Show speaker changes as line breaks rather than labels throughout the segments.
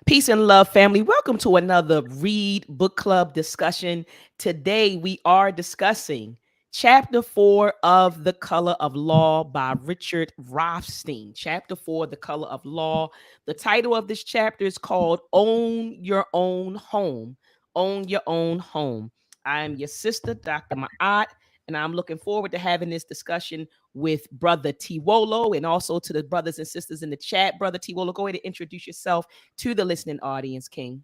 Peace and love, family. Welcome to another Read Book Club discussion. Today we are discussing Chapter 4 of The Color of Law by Ricard Rothstein. Chapter 4, The Color of Law. The title of this chapter is called Own Your Own Home. Own Your Own Home. I am your sister, Dr. Ma'at, and I'm looking forward to having this discussion with Brother Tiwolo and also to the brothers and sisters in the chat. Brother Tiwolo, go ahead and introduce yourself to the listening audience, King.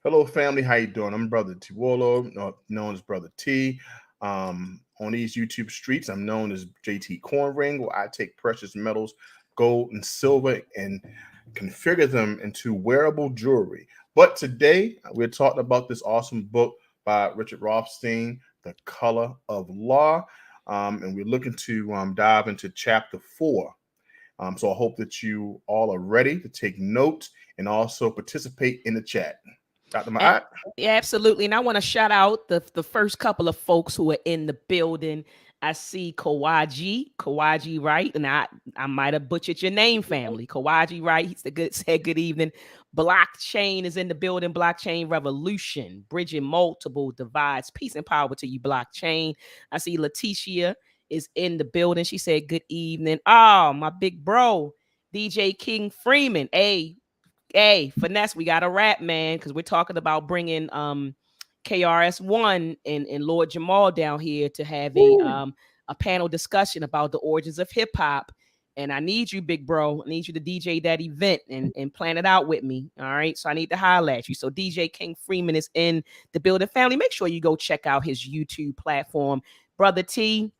Hello, family. How you doing? I'm Brother Tiwolo, known as Brother T. On these YouTube streets, I'm known as JT Cornring, where I take precious metals, gold and silver, and configure them into wearable jewelry. But today, we're talking about this awesome book by Ricard Rothstein, The Color of Law, and we're looking to dive into Chapter 4. So I hope that you all are ready to take notes and also participate in the chat. Dr. Ma'at?
Yeah, absolutely. And I want to shout out the first couple of folks who are in the building. I see Kawaji Wright, and I might have butchered your name, family. Kawaji Wright, he's the good said good evening. Blockchain is in the building. Blockchain Revolution, bridging multiple divides. Peace and power to you, Blockchain. I see Leticia is in the building. She said good evening. Oh, my big bro, DJ King Freeman. Hey, finesse, we got a rap, man, because we're talking about bringing KRS-One and Lord Jamal down here to have a panel discussion about the origins of hip hop. And I need you, big bro. I need you to DJ that event and plan it out with me. All right. So I need to holler at you. So DJ King Freeman is in the building. Family, make sure you go check out his YouTube platform. Brother T,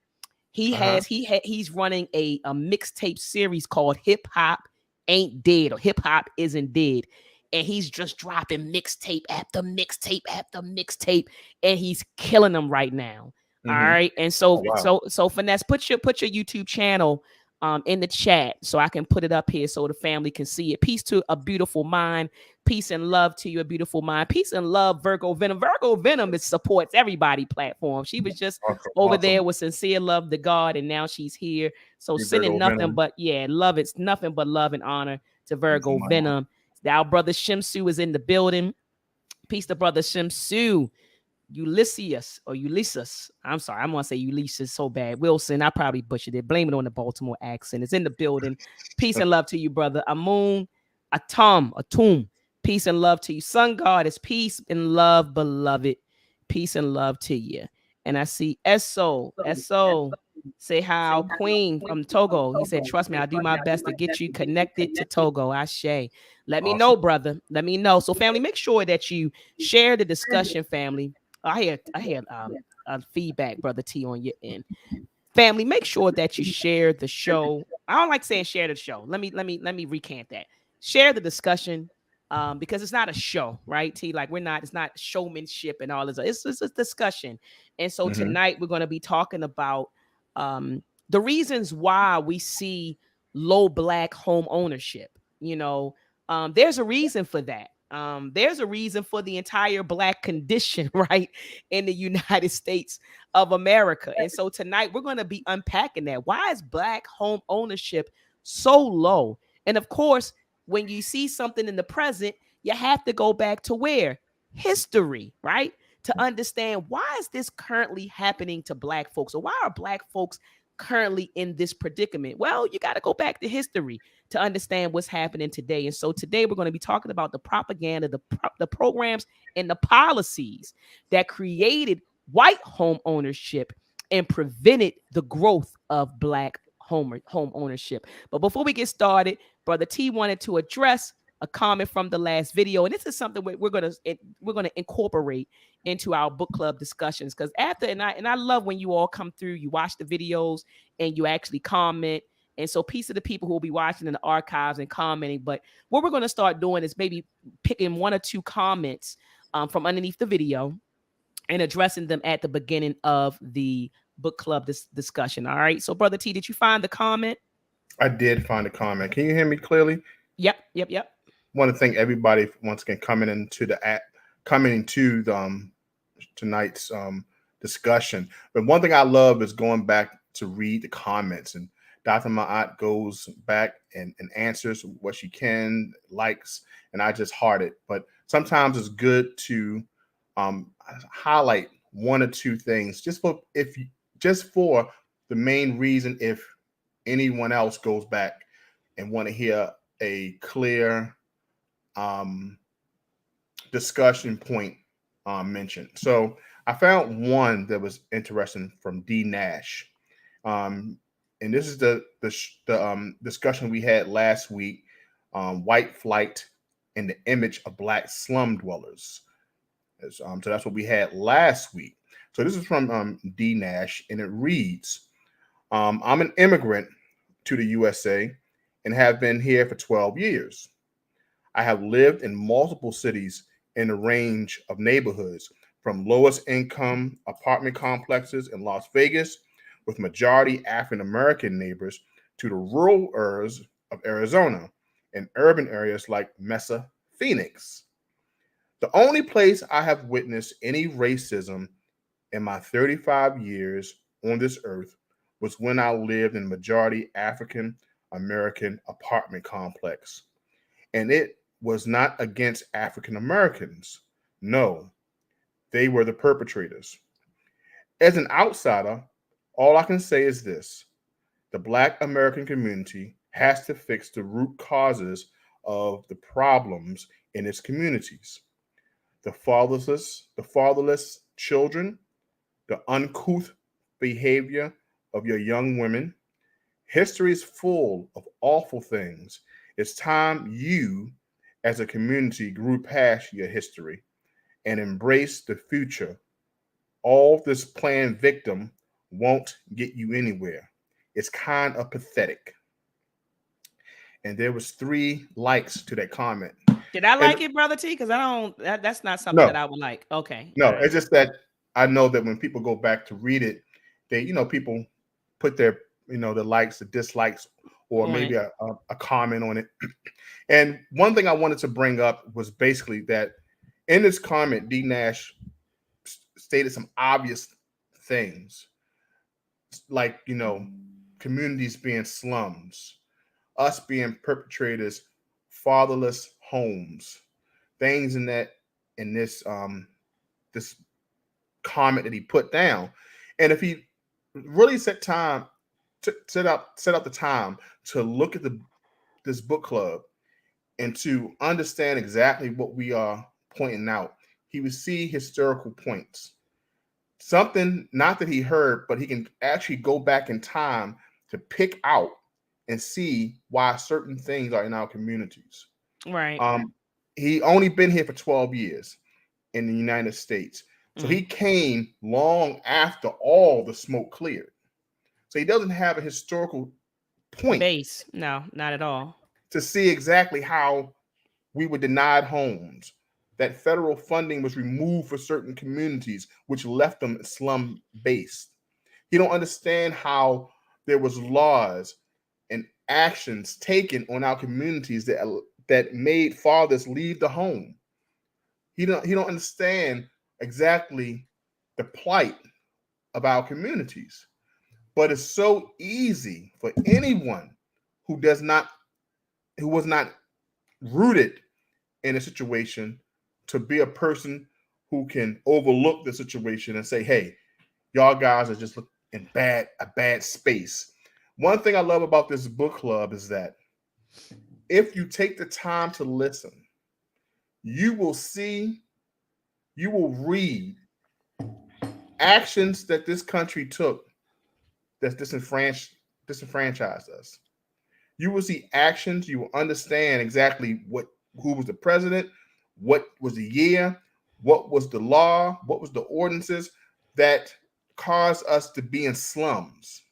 he's running a mixtape series called Hip Hop Ain't Dead or Hip Hop Isn't Dead. And he's just dropping mixtape after mixtape after mixtape, and he's killing them right now. All right. And so finesse, put your YouTube channel in the chat so I can put it up here so the family can see it. Peace to a beautiful mind. Peace and love to you, a beautiful mind. Peace and love, Virgo Venom. Virgo Venom supports everybody platform. She was just over there with sincere love to God, and now she's here. So sending nothing but love. It's nothing but love and honor to Virgo Venom. Our brother Shimsu is in the building. Peace to brother Shimsu. Ulysses. I'm sorry, I'm gonna say Ulysses so bad. Wilson, I probably butchered it. Blame it on the Baltimore accent. It's in the building. Peace and love to you, brother. Atum. Peace and love to you. Sun God is peace and love, beloved. Peace and love to you. And I see Eso. Say how Queen from Togo. He said, trust me, I'll do my best to get you connected to Togo. Ashe. Let me know, brother. Let me know. So, family, make sure that you share the discussion, family. I hear feedback, brother T, on your end. Family, make sure that you share the show. I don't like saying share the show. Let me recant that. Share the discussion. Because it's not a show, right? T, like it's not showmanship and all this. It's a discussion. And so tonight we're going to be talking about the reasons why we see low Black home ownership. There's a reason for that. There's a reason for the entire Black condition, right, in the United States of America. And so tonight we're going to be unpacking that. Why is Black home ownership so low? And of course, when you see something in the present, you have to go back to where? History, right? To understand why is this currently happening to Black folks, or why are Black folks currently in this predicament? Well, you got to go back to history to understand what's happening today. And so today we're going to be talking about the propaganda, the programs, and the policies that created white home ownership and prevented the growth of Black home ownership. But before we get started, Brother T wanted to address a comment from the last video, and this is something we're gonna incorporate into our book club discussions. Because I love when you all come through, you watch the videos and you actually comment. And so, peace to the people who will be watching in the archives and commenting. But what we're going to start doing is maybe picking one or two comments from underneath the video and addressing them at the beginning of the book club discussion. All right. So, Brother T, did you find the comment?
I did find a comment. Can you hear me clearly?
Yep.
I want to thank everybody once again coming into tonight's discussion. But one thing I love is going back to read the comments and Dr. Ma'at goes back and answers what she can, likes, and I just heart it. But sometimes it's good to highlight one or two things just for the main reason if anyone else goes back and want to hear a clear discussion point mentioned. So I found one that was interesting from D. Nash. And this is the discussion we had last week, white flight and the image of black slum dwellers. So that's what we had last week. So this is from D. Nash, and it reads, I'm an immigrant to the USA and have been here for 12 years. I have lived in multiple cities in a range of neighborhoods, from lowest income apartment complexes in Las Vegas with majority African American neighbors to the rural areas of Arizona and urban areas like Mesa, Phoenix. The only place I have witnessed any racism in my 35 years on this earth was when I lived in a majority African American apartment complex. And it was not against African Americans. No, they were the perpetrators. As an outsider, all I can say is this: the Black American community has to fix the root causes of the problems in its communities. The fatherless children, the uncouth behavior of your young women. History is full of awful things. It's time you, as a community, grew past your history and embrace the future. All this planned victim won't get you anywhere. It's kind of pathetic. And there was 3 likes to that comment.
Did I
And
like it, Brother T? Because I don't. That's not something that
no,
I would like. Okay, all
no,
right.
it's just that I know that when people go back to read it, people put their, the likes, the dislikes, or
On
maybe
it.
a comment on it. And one thing I wanted to bring up was basically that in this comment, D. Nash stated some obvious things, like, communities being slums, us being perpetrators, fatherless homes, things in this comment that he put down. And if he really set out the time to look at this book club and to understand exactly what we are pointing out, he would see historical points. Something not that he heard, but he can actually go back in time to pick out and see why certain things are in our communities.
Right.
Um, he only been here for 12 years in the United States. So
Mm.
he came long after all the smoke cleared. So he doesn't have a historical point
Base. No, not at all.
to see exactly how we were denied homes, that federal funding was removed for certain communities, which left them slum based. He don't understand how there was laws and actions taken on our communities that made fathers leave the home. He don't understand exactly the plight of our communities. But it's so easy for anyone who does not who was not rooted in a situation to be a person who can overlook the situation and say, "Hey, y'all guys are just in a bad space." One thing I love about this book club is that if you take the time to listen, you will see, you will read actions that this country took that disenfranchised us. You will see actions. You will understand exactly who was the president, what was the year, what was the law, what was the ordinances that caused us to be in slums.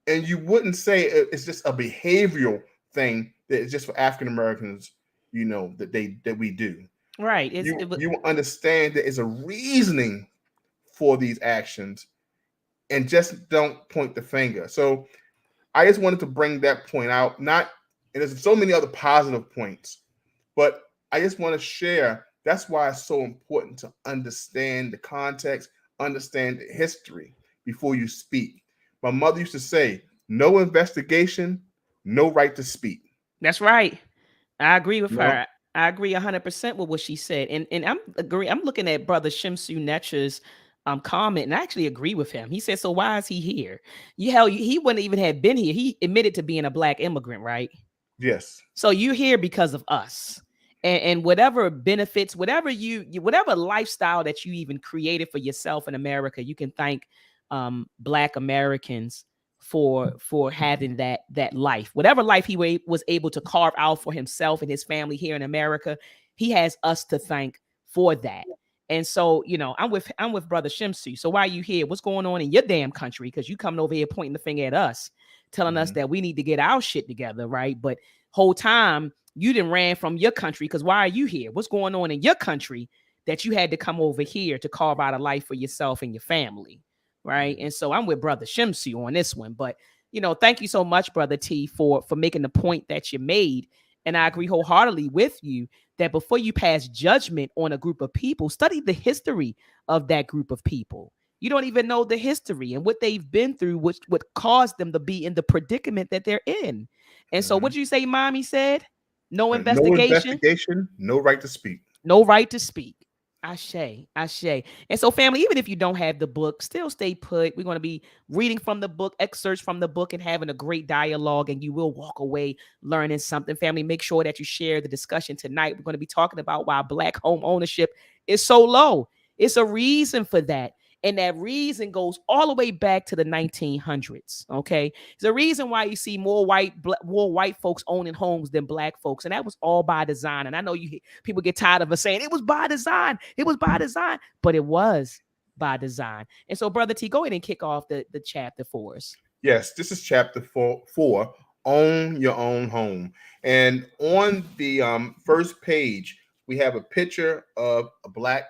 And you wouldn't say it's just a behavioral thing that is just for African Americans, that we do.
Right.
You will understand that it's a reasoning for these actions, and just don't point the finger. So I just wanted to bring that point out. And there's so many other positive points, but I just want to share. That's why it's so important to understand the context, understand the history before you speak. My mother used to say, no investigation, no right to speak.
That's right. I agree with
No,
her. I agree 100% with what she said. And I'm looking at brother Shimsu Netcher's comment, and I actually agree with him. He said, so why is he here? He wouldn't even have been here. He admitted to being a black immigrant, right?
yes.
So you're here because of us. And whatever benefits, whatever whatever lifestyle that you even created for yourself in America, you can thank black Americans for having that life. Whatever life he was able to carve out for himself and his family here in America, he has us to thank for that. And so, I'm with brother Shimsu. So why are you here? What's going on in your damn country? Because you coming over here pointing the finger at us, telling us that we need to get our shit together, right? But whole time you didn't ran from your country, because why are you here? What's going on in your country that you had to come over here to carve out a life for yourself and your family, right? And so I'm with brother Shimsu on this one. But thank you so much, brother T, for making the point that you made. And I agree wholeheartedly with you that before you pass judgment on a group of people, study the history of that group of people. You don't even know the history and what they've been through, which would cause them to be in the predicament that they're in. And so, what did you say, mommy said? No
No
investigation,
investigation, no right to speak.
no right to speak. Ashe, ashe. And so, family, even if you don't have the book, still stay put. We're going to be reading from the book, excerpts from the book, and having a great dialogue, and you will walk away learning something. Family, make sure that you share the discussion tonight. We're going to be talking about why Black home ownership is so low. It's a reason for that. And that reason goes all the way back to the 1900s. Okay. There's a reason why you see more white folks owning homes than black folks. And that was all by design. And I know people get tired of us saying it was by design. It was by design, but it was by design. And so, brother T, go ahead and kick off the chapter for us.
Yes, this is chapter four, Own Your Own Home. And on the first page, we have a picture of a black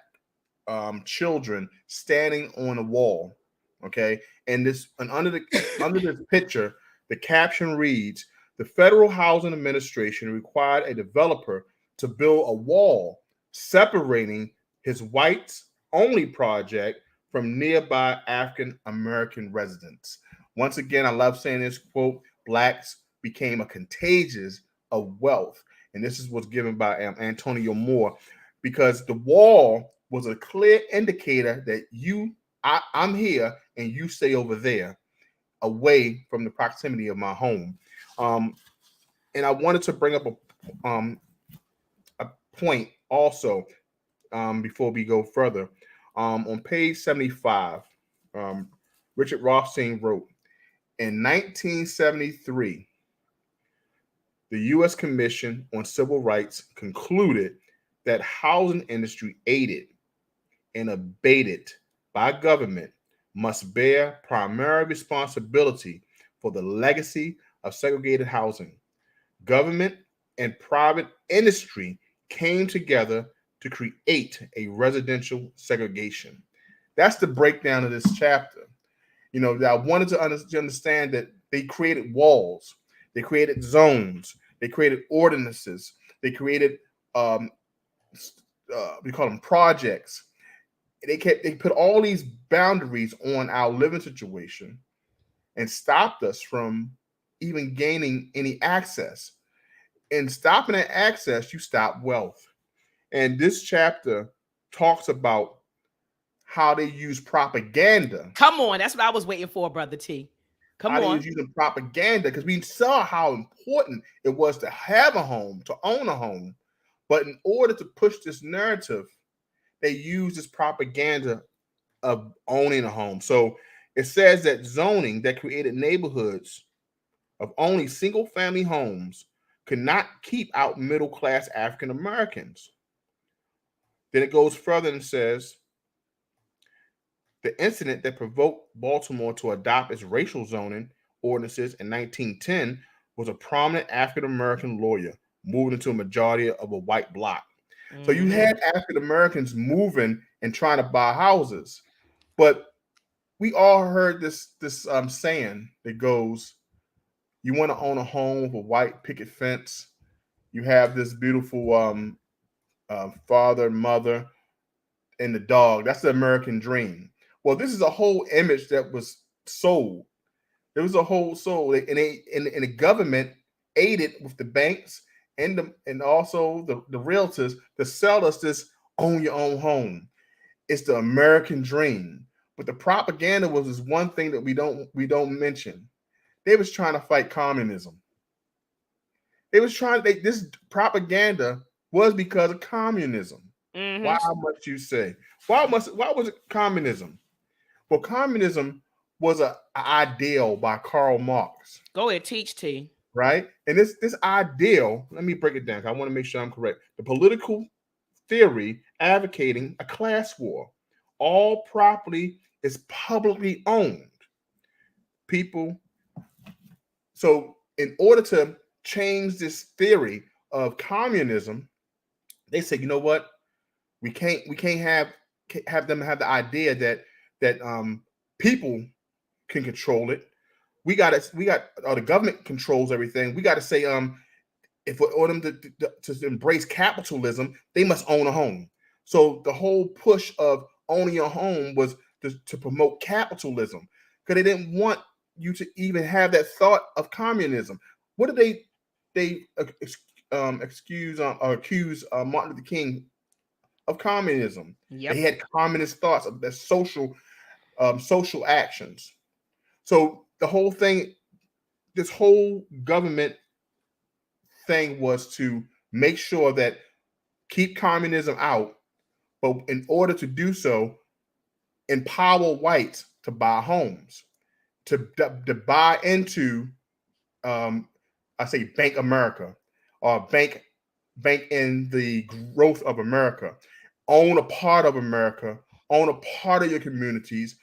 children standing on a wall. Okay. And under this picture, the caption reads, the Federal Housing Administration required a developer to build a wall separating his whites only project from nearby African American residents. Once again, I love saying this quote, blacks became a contagious of wealth. And this is what's given by Antonio Moore, because the wall was a clear indicator that I'm here and you stay over there, away from the proximity of my home. And I wanted to bring up a point also before we go further. On page 75, Richard Rothstein wrote, in 1973, the U.S. Commission on Civil Rights concluded that housing industry aided and abated by government must bear primary responsibility for the legacy of segregated housing. Government and private industry came together to create a residential segregation. That's the breakdown of this chapter. I wanted to understand that they created walls, they created zones, they created ordinances, they created we call them projects. They put all these boundaries on our living situation and stopped us from even gaining any access. In stopping that access, you stop wealth. And this chapter talks about how they use propaganda.
Come on. That's what I was waiting for, brother T. Come
How they
on.
was using propaganda, because we saw how important it was to have a home, to own a home. But in order to push this narrative, they use this propaganda of owning a home. So it says that zoning that created neighborhoods of only single family homes could not keep out middle class African Americans. Then it goes further and says the incident that provoked Baltimore to adopt its racial zoning ordinances in 1910 was a prominent African American lawyer moving into a majority of a white block. So you had African Americans moving and trying to buy houses. But we all heard this saying that goes, you want to own a home with a white picket fence. You have this beautiful father, mother, and the dog. That's the American dream. Well, this is a whole image that was sold There was a whole and the government aided with the banks and also the realtors to sell us this own your own home. It's the American dream. But the propaganda was this one thing that we don't mention. They was trying to fight communism. This propaganda was because of communism. Why
Mm-hmm.
must you say? Why was it communism? Well, communism was a ideal by Karl Marx,
Go ahead, teach T.
right? And this ideal, let me break it down. 'Cause I want to make sure I'm correct. The political theory advocating a class war. All property is publicly owned. People. So, in order to change this theory of communism, they said, you know what? We can't have them have the idea that people can control it. We got the government controls everything. We got to say if we want them to embrace capitalism, they must own a home. So the whole push of owning your home was to promote capitalism because they didn't want you to even have that thought of communism. What did they accuse Martin Luther King of communism? That he
Yep.
had communist thoughts of the social actions. So the whole thing, this whole government thing was to make sure that keep communism out, but in order to do so, empower whites to buy homes, to buy into, um, I say, Bank America, or bank in the growth of America, own a part of America, own a part of your communities,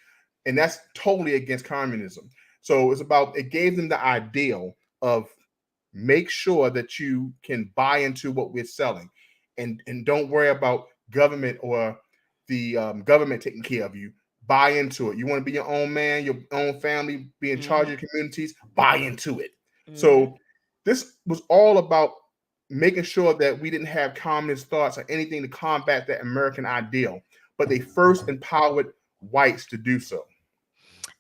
and that's totally against communism. So it gave them the ideal of make sure that you can buy into what we're selling, and don't worry about government or the government taking care of you. Buy into it. You want to be your own man, your own family, be in charge
Mm-hmm.
of your communities. Buy into it.
Mm-hmm.
So this was all about making sure that we didn't have communist thoughts or anything to combat that American ideal, but they first empowered whites to do so.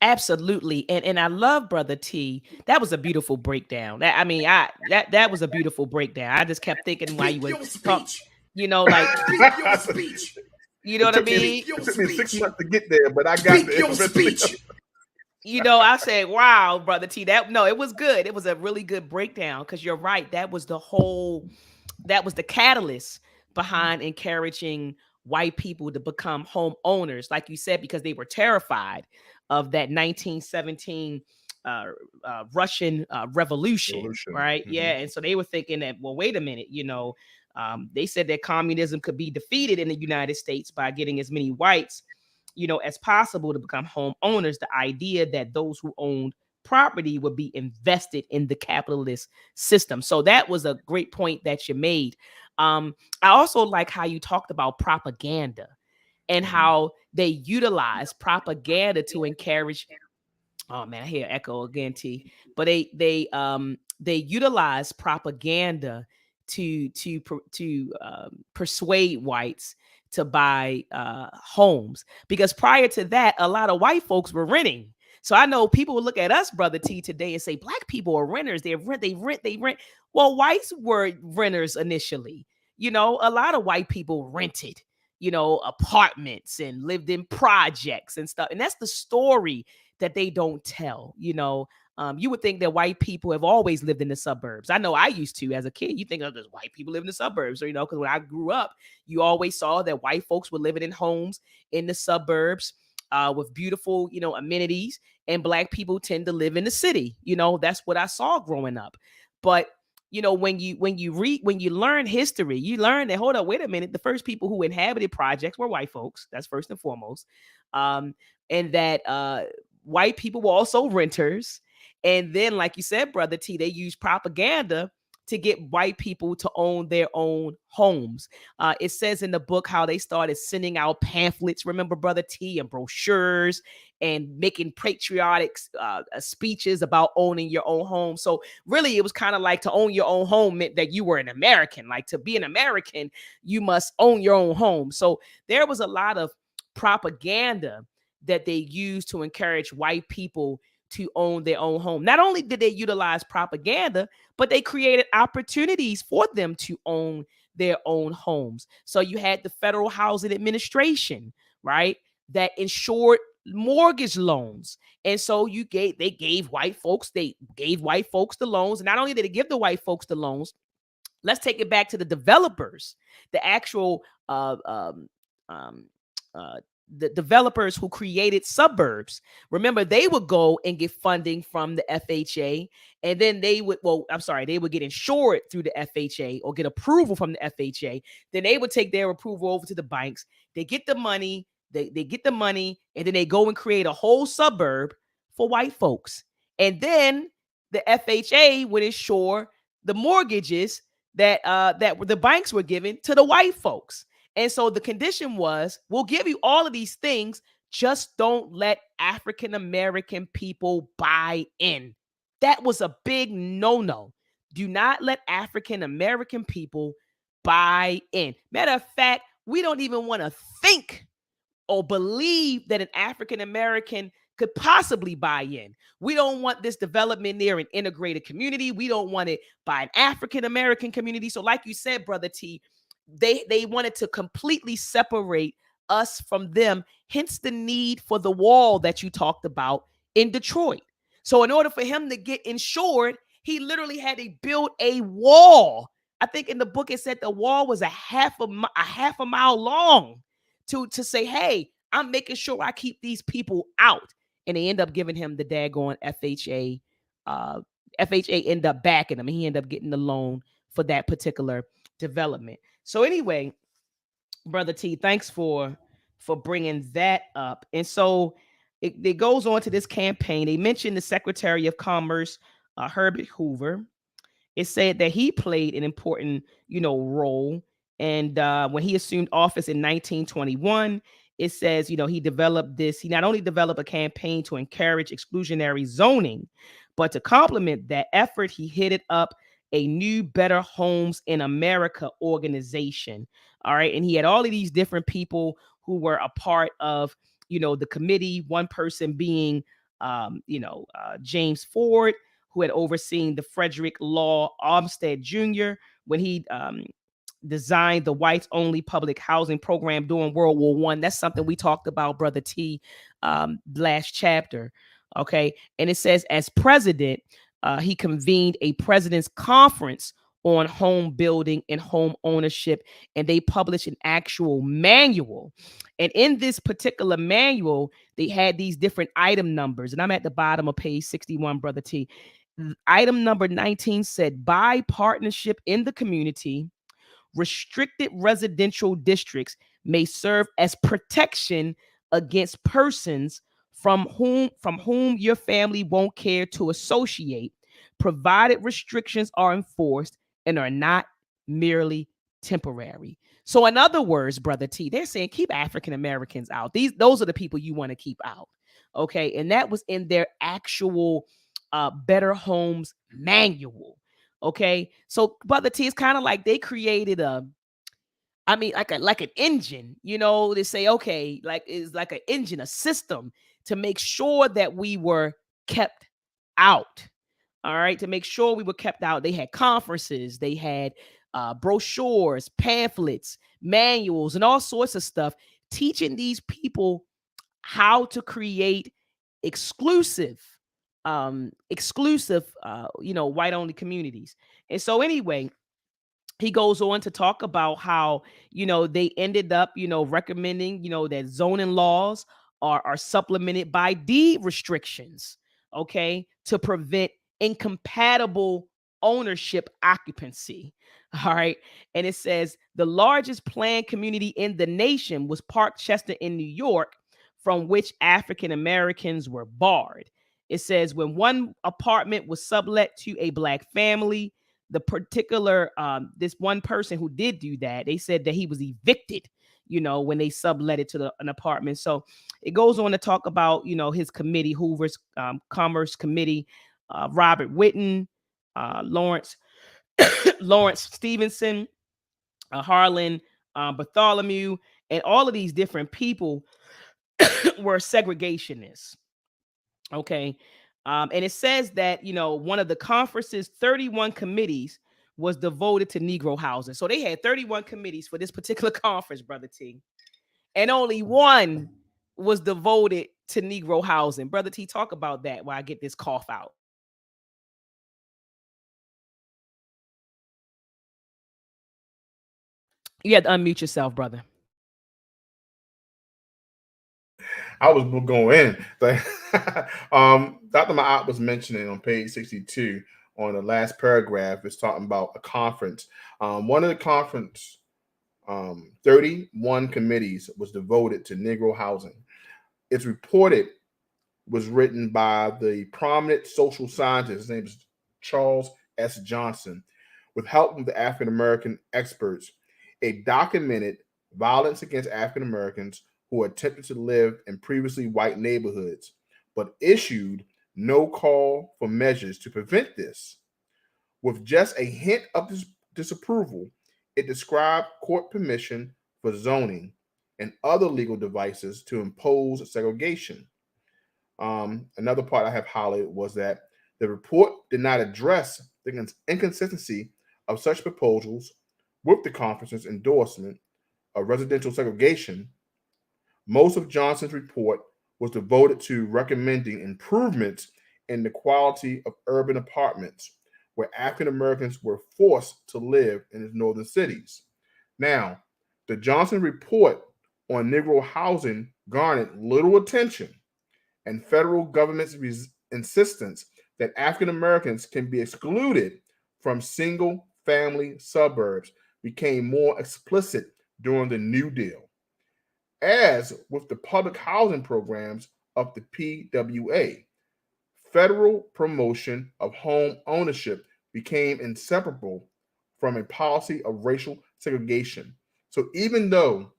Absolutely. And I love Brother T. That was a beautiful breakdown. That I mean, I that was a beautiful breakdown. I just kept thinking while you
Speak
were
your
talk,
speech.
like,
Speak your speech.
you know what I mean?
Speak your
It took me six
speech.
months to get there, but I got
Speak
there
your
eventually.
speech.
I said, wow, Brother T, that no, it was good. It was a really good breakdown because you're right. That was the catalyst behind encouraging white people to become homeowners, like you said, because they were terrified of that 1917 uh, Russian revolution,
Revolution.
right?
Mhm.
Yeah. And so they were thinking that, well, wait a minute, they said that communism could be defeated in the United States by getting as many whites as possible to become homeowners. The idea that those who owned property would be invested in the capitalist system. So that was a great point that you made. I also like how you talked about propaganda and
Mhm.
how they utilize propaganda to encourage. Oh man, I hear echo again, T. But they utilize propaganda to persuade whites to buy homes, because prior to that, a lot of white folks were renting. So I know people will look at us, Brother T, today and say black people are renters. They rent. Well, whites were renters initially. A lot of white people rented, apartments and lived in projects and stuff. And that's the story that they don't tell. You would think that white people have always lived in the suburbs. I know I used to as a kid. You think of this white people live in the suburbs, or because when I grew up, you always saw that white folks were living in homes in the suburbs with beautiful, amenities, and black people tend to live in the city. That's what I saw growing up. But when you learn history, you learn that, hold up, wait a minute, the first people who inhabited projects were white folks. That's first and foremost. Um, and that white people were also renters. And then, like you said, Brother T, they use propaganda to get white people to own their own homes. It says in the book how they started sending out pamphlets, remember, Brother T, and brochures, and making patriotic speeches about owning your own home. So really, it was kind of like to own your own home meant that you were an American. Like, to be an American, you must own your own home. So there was a lot of propaganda that they used to encourage white people to own their own home. Not only did they utilize propaganda, but they created opportunities for them to own their own homes. So you had the Federal Housing Administration, right, that insured mortgage loans. And so they gave white folks, the loans. And not only did they give the white folks the loans, let's take it back to the developers, the actual um, uh, the developers who created suburbs. Remember, they would go and get funding from the FHA, and then they would get insured through the FHA or get approval from the FHA. Then they would take their approval over to the banks. They get the money, they get the money, and then they go and create a whole suburb for white folks. And then the FHA would insure the mortgages that the banks were giving to the white folks. And so the condition was, we'll give you all of these things, just don't let African American people buy in. That was a big no-no. Do not let African American people buy in. Matter of fact, we don't even want to think or believe that an African American could possibly buy in. We don't want this development near an integrated community. We don't want it by an African American community. So like you said, Brother T, they wanted to completely separate us from them, hence the need for the wall that you talked about in Detroit. So in order for him to get insured, he literally had to build a wall. I think in the book it said the wall was a half a mile long to say, hey, I'm making sure I keep these people out. And they end up giving him the daggone FHA. FHA ended up backing him, and he ended up getting the loan for that particular development. So anyway, Brother T, thanks for bringing that up. And so it goes on to this campaign. They mentioned the Secretary of Commerce, Herbert Hoover. It said that he played an important, role. And when he assumed office in 1921, it says, he developed this. He not only developed a campaign to encourage exclusionary zoning, but to complement that effort, he headed up a new Better Homes in America organization. All right. And he had all of these different people who were a part of, the committee, one person being, James Ford, who had overseen the Frederick Law Olmsted Jr. when he designed the whites-only public housing program during World War I. That's something we talked about, Brother T, last chapter. Okay, and it says as president, he convened a president's conference on home building and home ownership, and they published an actual manual. And in this particular manual, they had these different item numbers, and I'm at the bottom of page 61, Brother T. Item number 19 said, by partnership in the community, restricted residential districts may serve as protection against persons from whom your family won't care to associate, provided restrictions are enforced and are not merely temporary. So in other words, Brother T, they're saying keep African Americans out. Those are the people you want to keep out. Okay. And that was in their actual Better Homes manual. Okay. So Brother T, it's kind of like they created like an engine, they say, okay, like it's like an engine, a system to make sure that we were kept out. All right. To make sure we were kept out. They had conferences, they had brochures, pamphlets, manuals, and all sorts of stuff teaching these people how to create exclusive white only communities. And so anyway, he goes on to talk about how, they ended up, recommending, that zoning laws are supplemented by deed restrictions, okay, to prevent incompatible ownership occupancy. All right. And it says the largest planned community in the nation was Park Chester in New York, from which African Americans were barred. It says when one apartment was sublet to a Black family, the particular this one person who did do that, they said that he was evicted, when they sublet it to an apartment. So it goes on to talk about, his committee, Hoover's Commerce Committee, Robert Whitten, Lawrence Stevenson, Harlan Bartholomew, and all of these different people were segregationists. Okay. And it says that, one of the conference's 31 committees was devoted to Negro housing. So they had 31 committees for this particular conference, Brother T. And only one was devoted to Negro housing. Brother T, talk about that while I get this cough out. You had to unmute yourself, brother.
I was going in. Dr. Ma'at was mentioning on page 62 on the last paragraph, it's talking about a conference. One of the conference, 31 committees was devoted to Negro housing. It's reported was written by the prominent social scientist. His name is Charles S. Johnson, with help from the African American experts. It documented violence against African Americans who attempted to live in previously white neighborhoods, but issued no call for measures to prevent this. With just a hint of disapproval, it described court permission for zoning and other legal devices to impose segregation. Another part I have highlighted was that the report did not address the inconsistency of such proposals with the conference's endorsement of residential segregation. Most of Johnson's report was devoted to recommending improvements in the quality of urban apartments where African Americans were forced to live in its northern cities. Now, the Johnson report on Negro housing garnered little attention, and federal government's insistence that African Americans can be excluded from single family suburbs became more explicit during the New Deal. As with the public housing programs of the PWA, federal promotion of home ownership became inseparable from a policy of racial segregation. So even though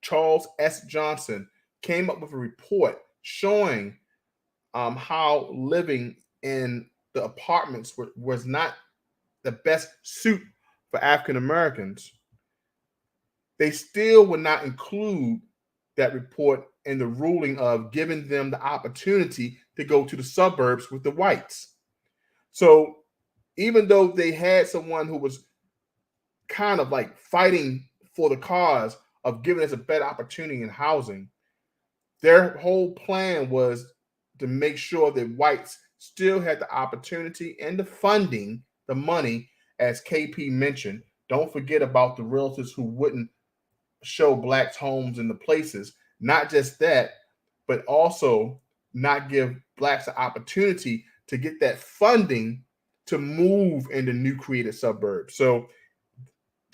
Charles S. Johnson came up with a report showing how living in the apartments was not the best suit for African Americans, they still would not include that report in the ruling of giving them the opportunity to go to the suburbs with the whites. So even though they had someone who was kind of like fighting for the cause of giving us a better opportunity in housing, their whole plan was to make sure that whites still had the opportunity and the funding, the money, as KP mentioned. Don't forget about the realtors who wouldn't show blacks homes in the places. Not just that, but also not give blacks the opportunity to get that funding to move in the new created suburbs. So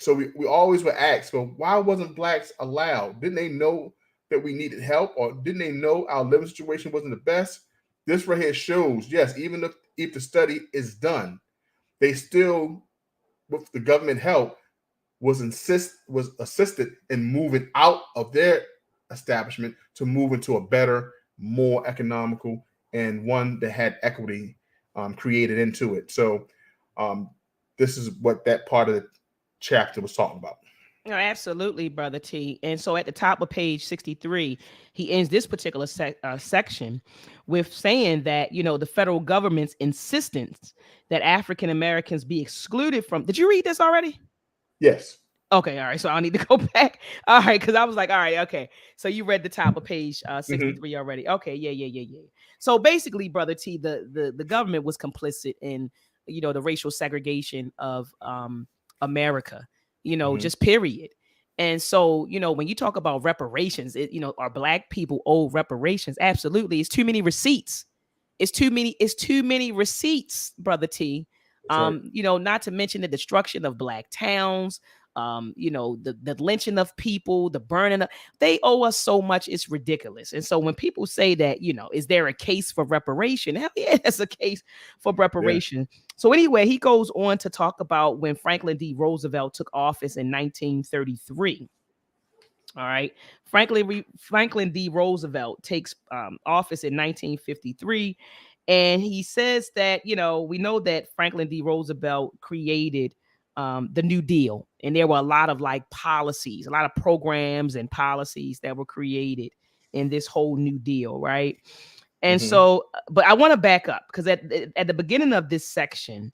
we always were asked, well, why wasn't blacks allowed? Didn't they know that we needed help, or didn't they know our living situation wasn't the best? This right here shows, yes, even if the study is done, they still, with the government help, was assisted in moving out of their establishment to move into a better, more economical, and one that had equity created into it. So this is what that part of the chapter was talking about.
No, absolutely, Brother T. And so at the top of page 63, he ends this particular section with saying that, the federal government's insistence that African Americans be excluded from. Did you read this already?
Yes.
Okay, all right. So I need to go back. All right, because I was like, all right, okay. So you read the top of page 63 already. Okay, yeah. So basically, Brother T, the government was complicit in, the racial segregation of America, just period. And so, when you talk about reparations, are black people owe reparations? Absolutely. It's too many receipts. It's too many receipts, Brother T.
Right.
Not to mention the destruction of black towns, the lynching of people, the burning of, they owe us so much, it's ridiculous. And so when people say that, is there a case for reparation? Hell yeah, there's a case for reparation. Yeah. So anyway, he goes on to talk about when Franklin D. Roosevelt took office in 1933. All right. Franklin D. Roosevelt takes office in 1953. And he says that, we know that Franklin D. Roosevelt created the New Deal. And there were a lot of policies, a lot of programs and policies that were created in this whole New Deal. Right. And so, but I want to back up because at the beginning of this section,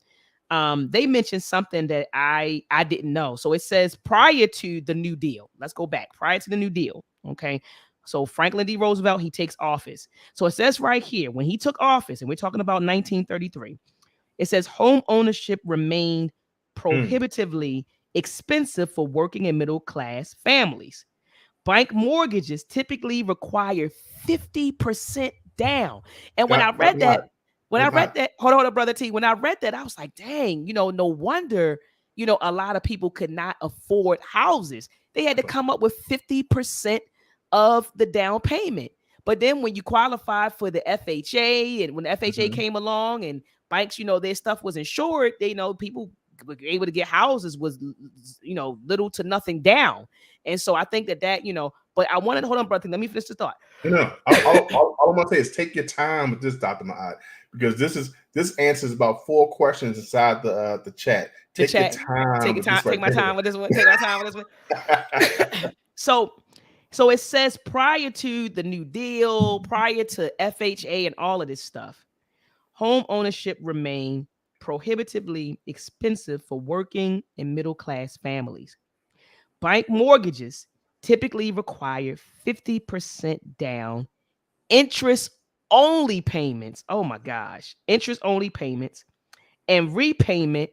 they mentioned something that I didn't know. So it says prior to the New Deal. Let's go back prior to the New Deal. Okay. So Franklin D. Roosevelt, he takes office. So it says right here, when he took office, and we're talking about 1933, it says home ownership remained prohibitively expensive for working and middle class families. Bank mortgages typically require 50% down. And when I read that, hold on, brother T, when I read that, I was like, dang, no wonder, a lot of people could not afford houses. They had to come up with 50% of the down payment. But then when you qualify for the FHA, and when the FHA came along and banks, their stuff was insured, people were able to get houses was, little to nothing down. And so I think that, but I wanted to hold on, brother. Let me finish the thought.
No. All I'm gonna say is take your time with this, Dr. Ma'at, because this answers about 4 questions inside the chat. Take your time.
Take my time with this one. Take my time with this one. So it says prior to the New Deal, prior to FHA and all of this stuff, home ownership remained prohibitively expensive for working and middle class families. Bank mortgages typically require 50% down, interest only payments. Oh my gosh, interest only payments and repayment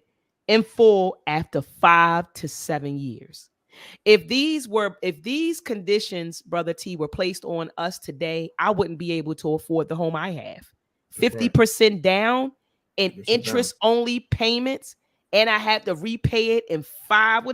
in full after 5 to 7 years. If these conditions, brother T, were placed on us today, I wouldn't be able to afford the home I have. 50% down and interest only payments, and I had to repay it in 5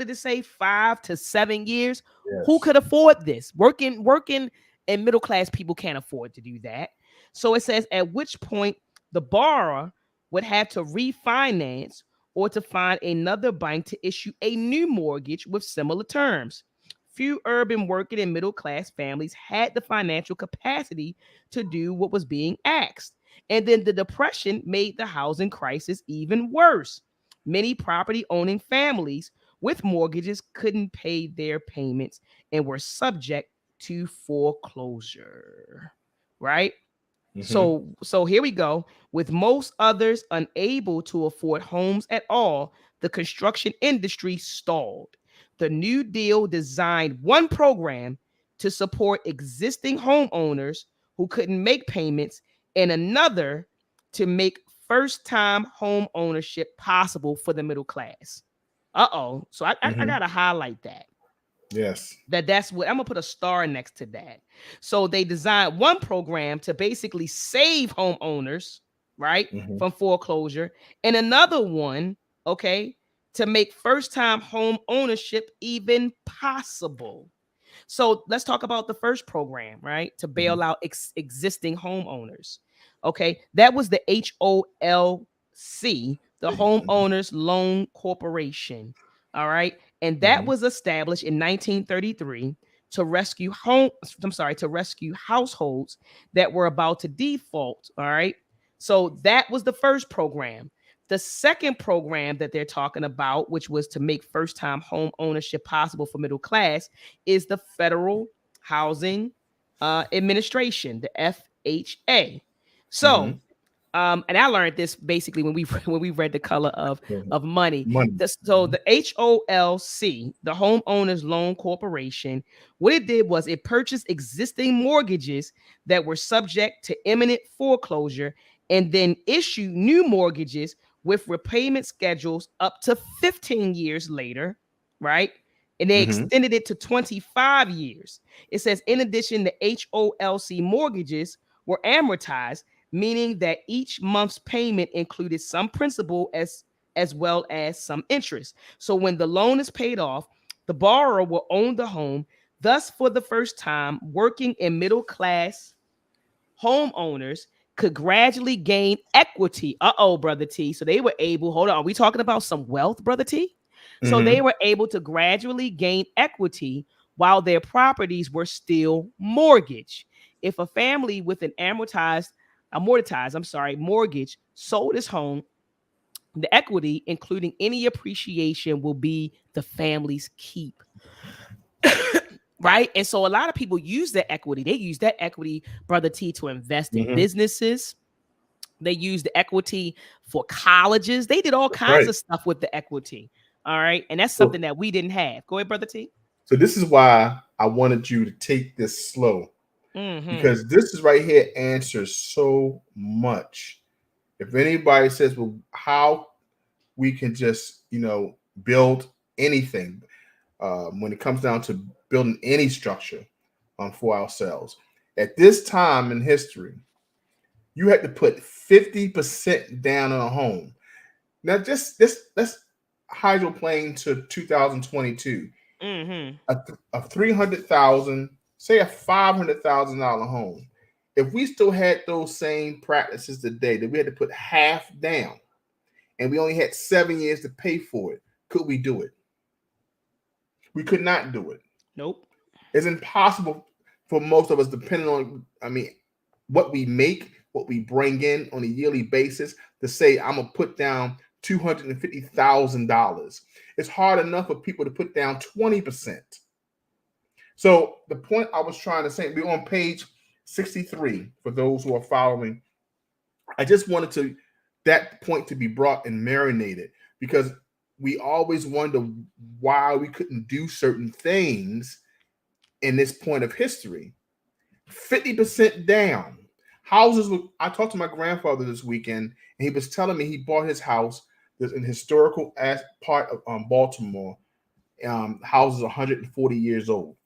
to 7 years. Yes. Who could afford this? Working and middle class people can't afford to do that. So it says at which point the borrower would have to refinance or to find another bank to issue a new mortgage with similar terms. Few urban working and middle class families had the financial capacity to do what was being asked. And then the Depression made the housing crisis even worse. Many property owning families with mortgages couldn't pay their payments and were subject to foreclosure. Right? So here we go. With most others unable to afford homes at all, the construction industry stalled. The New Deal designed one program to support existing homeowners who couldn't make payments and another to make first-time home ownership possible for the middle class. So I got to highlight that.
Yes.
That's what I'm gonna put a star next to that. So they designed one program to basically save homeowners, right, from foreclosure, and another one, okay, to make first-time home ownership even possible. So let's talk about the first program, right, to bail out existing homeowners. Okay, that was the HOLC, the Homeowners Loan Corporation. All right. And that was established in 1933 to rescue households that were about to default. All right. So that was the first program. The second program that they're talking about, which was to make first-time home ownership possible for middle class, is the Federal Housing Administration, the FHA. So and I learned this basically when we read The Color of Money. So the HOLC, the Homeowners Loan Corporation, what it did was it purchased existing mortgages that were subject to imminent foreclosure and then issued new mortgages with repayment schedules up to 15 years later, right? And they extended it to 25 years. It says, in addition, the HOLC mortgages were amortized, meaning that each month's payment included some principal as well as some interest. So when the loan is paid off, the borrower will own the home. Thus, for the first time, working and middle class homeowners could gradually gain equity. Brother T. So they were able, hold on, are we talking about some wealth, Brother T? So they were able to gradually gain equity while their properties were still mortgaged. If a family with an amortized mortgage sold his home, the equity, including any appreciation, will be the family's keep. right? And so a lot of people use that equity. They use that equity, Brother T, to invest in businesses. They use the equity for colleges. They did all kinds
Right.
of stuff with the equity. All right. And that's
So,
something that we didn't have. Go ahead, Brother T.
so this is why I wanted you to take this slow, because this is right here answers so much. If anybody says, well, how we can just, build anything when it comes down to building any structure for ourselves. At this time in history, you had to put 50% down on a home. Now, just this, let's hydroplane to 2022. A 300,000, say a $500,000 home. If we still had those same practices today, that we had to put half down, and we only had 7 years to pay for it, could we do it? We could not do it.
Nope.
It's impossible for most of us, depending on, what we make, what we bring in on a yearly basis, to say, I'm going to put down $250,000. It's hard enough for people to put down 20%. So the point I was trying to say, we're on page 63 for those who are following. I just wanted that point to be brought and marinated, because we always wonder why we couldn't do certain things in this point of history. 50% down. Houses, I talked to my grandfather this weekend, and he was telling me he bought his house. There's an historical part of Baltimore. House is 140 years old.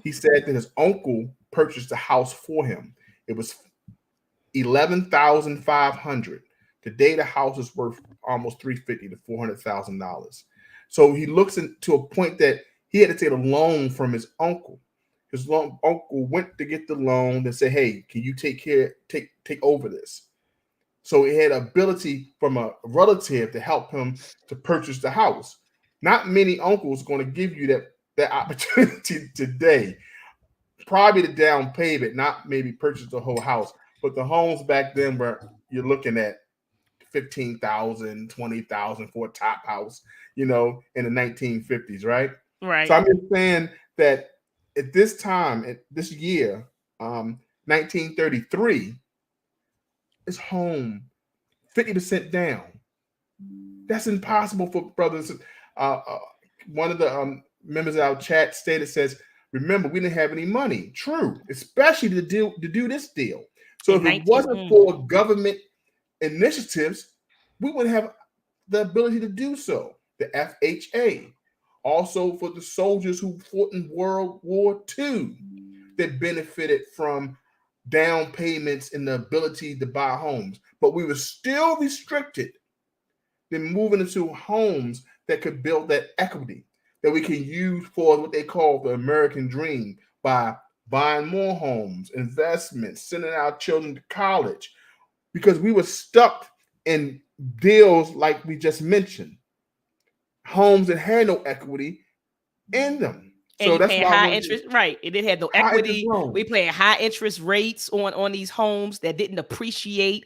He said that his uncle purchased a house for him. It was $11,500. Today, the house is worth almost $350,000 to $400,000. So he looks into a point that he had to take a loan from his uncle. His uncle went to get the loan and said, "Hey, can you take over this?" So he had ability from a relative to help him to purchase the house. Not many uncles are going to give you that opportunity today. Probably the down payment, not maybe purchase the whole house. But the homes back then you're looking at $15,000, $20,000 for a top house, in the 1950s, right?
Right.
So I'm just saying that at this time, at this year, 1933, it's home 50% down. That's impossible for brothers. One of the members of our chat stated, says, remember, we didn't have any money. True, especially to do this deal. So if it wasn't for government initiatives, we wouldn't have the ability to do so. The FHA, also for the soldiers who fought in World War II, that benefited from down payments and the ability to buy homes. But we were still restricted in moving into homes that could build that equity that we can use for what they call the American dream, by buying more homes, investments, sending our children to college, because we were stuck in deals like we just mentioned, homes that had no equity in them.
And
So
you
that's
paying
why
high interest, right? It didn't have no equity. We paying high interest rates on these homes that didn't appreciate.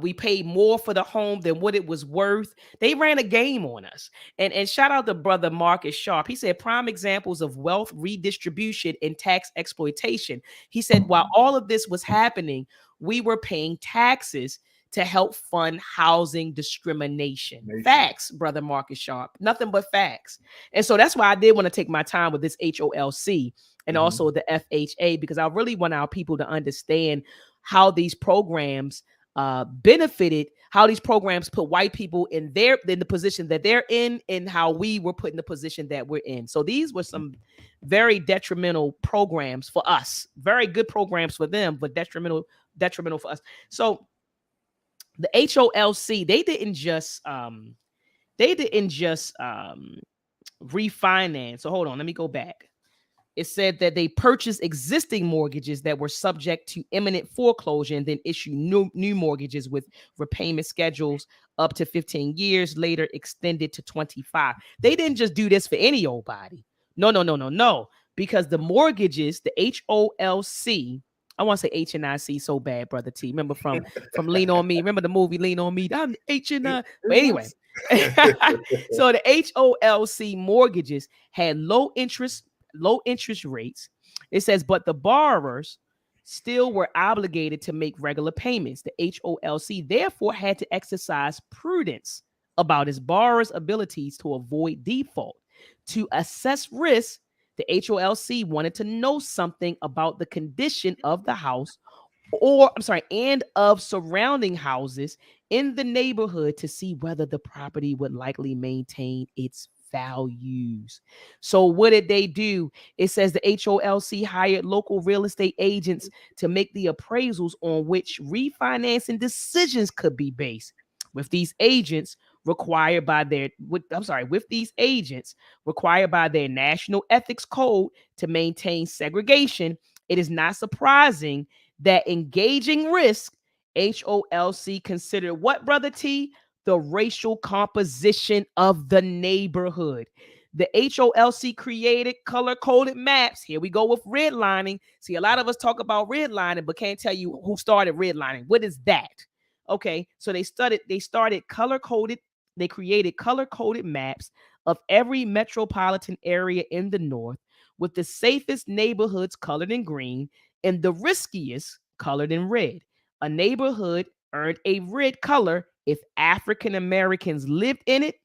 We paid more for the home than what it was worth. They ran a game on us. And shout out to brother Marcus Sharp. He said prime examples of wealth redistribution and tax exploitation. He said while all of this was happening, we were paying taxes to help fund housing discrimination. Facts, brother Marcus Sharp. Nothing but facts. And so that's why I did want to take my time with this HOLC and also the FHA, because I really want our people to understand how these programs benefited, how these programs put white people in the position that they're in, and how we were put in the position that we're in. So these were some very detrimental programs for us. Very good programs for them, but detrimental for us. So the HOLC, they didn't just refinance. So hold on, let me go back. It said that they purchased existing mortgages that were subject to imminent foreclosure and then issue new mortgages with repayment schedules up to 15 years, later extended to 25. They didn't just do this for any old body. No. Because the mortgages, the HOLC, I want to say H&IC so bad, brother T. Remember from Lean On Me? Remember the movie Lean On Me? I'm H&I. But anyway, so the HOLC mortgages had low interest low interest rates. It says, but the borrowers still were obligated to make regular payments. The HOLC therefore had to exercise prudence about its borrowers' abilities to avoid default. To assess risk, the HOLC wanted to know something about the condition of the house and of surrounding houses in the neighborhood to see whether the property would likely maintain its values. So what did they do? It says the HOLC hired local real estate agents to make the appraisals on which refinancing decisions could be based. With these agents required by their national ethics code to maintain segregation, it is not surprising that engaging risk, HOLC considered what, Brother T? The racial composition of the neighborhood. The HOLC created color-coded maps. Here we go with redlining. See, a lot of us talk about redlining, but can't tell you who started redlining. What is that? Okay, so they started color-coded. They created color-coded maps of every metropolitan area in the north, with the safest neighborhoods colored in green and the riskiest colored in red. A neighborhood earned a red color if African Americans lived in it,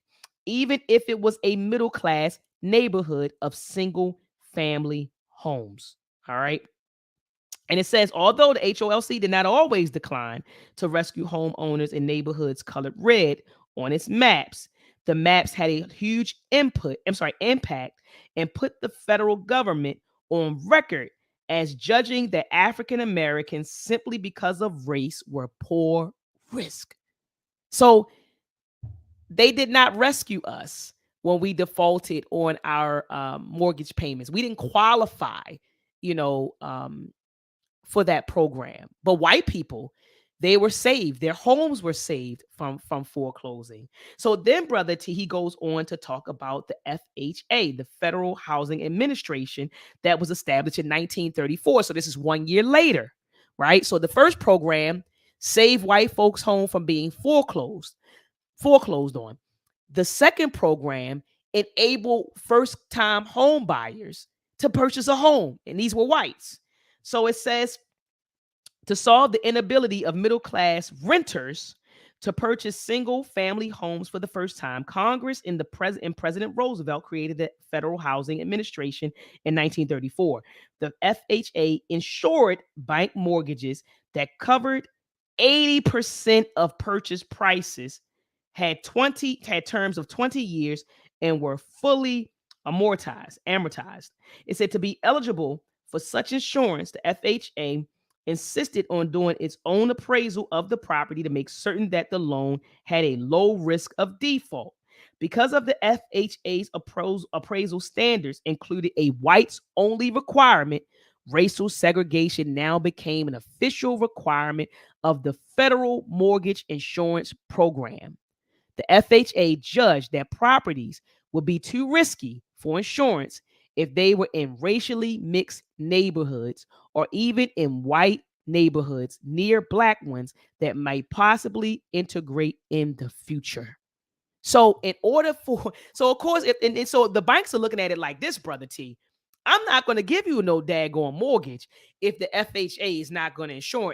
even if it was a middle class neighborhood of single family homes. All right. And it says, although the HOLC did not always decline to rescue homeowners in neighborhoods colored red on its maps, the maps had a huge impact and put the federal government on record as judging that African Americans, simply because of race, were poor risk. So they did not rescue us when we defaulted on our mortgage payments. We didn't qualify, for that program. But white people, they were saved. Their homes were saved from foreclosing. So then, Brother T, he goes on to talk about the FHA, the Federal Housing Administration, that was established in 1934. So this is 1 year later, right? So the first program saved white folks' home from being foreclosed on. The second program enabled first-time home buyers to purchase a home, and these were whites. So it says, to solve the inability of middle-class renters to purchase single-family homes for the first time, Congress and President Roosevelt created the Federal Housing Administration in 1934. The FHA insured bank mortgages that covered 80% of purchase prices, had terms of 20 years, and were fully amortized. It said to be eligible for such insurance, the FHA insisted on doing its own appraisal of the property to make certain that the loan had a low risk of default. Because of the FHA's appraisal standards included a whites-only requirement, racial segregation now became an official requirement of the Federal Mortgage Insurance Program. The FHA judged that properties would be too risky for insurance if they were in racially mixed neighborhoods or even in white neighborhoods near black ones that might possibly integrate in the future. So of course, so the banks are looking at it like this, Brother T. I'm not going to give you no daggone mortgage if the FHA is not going to insure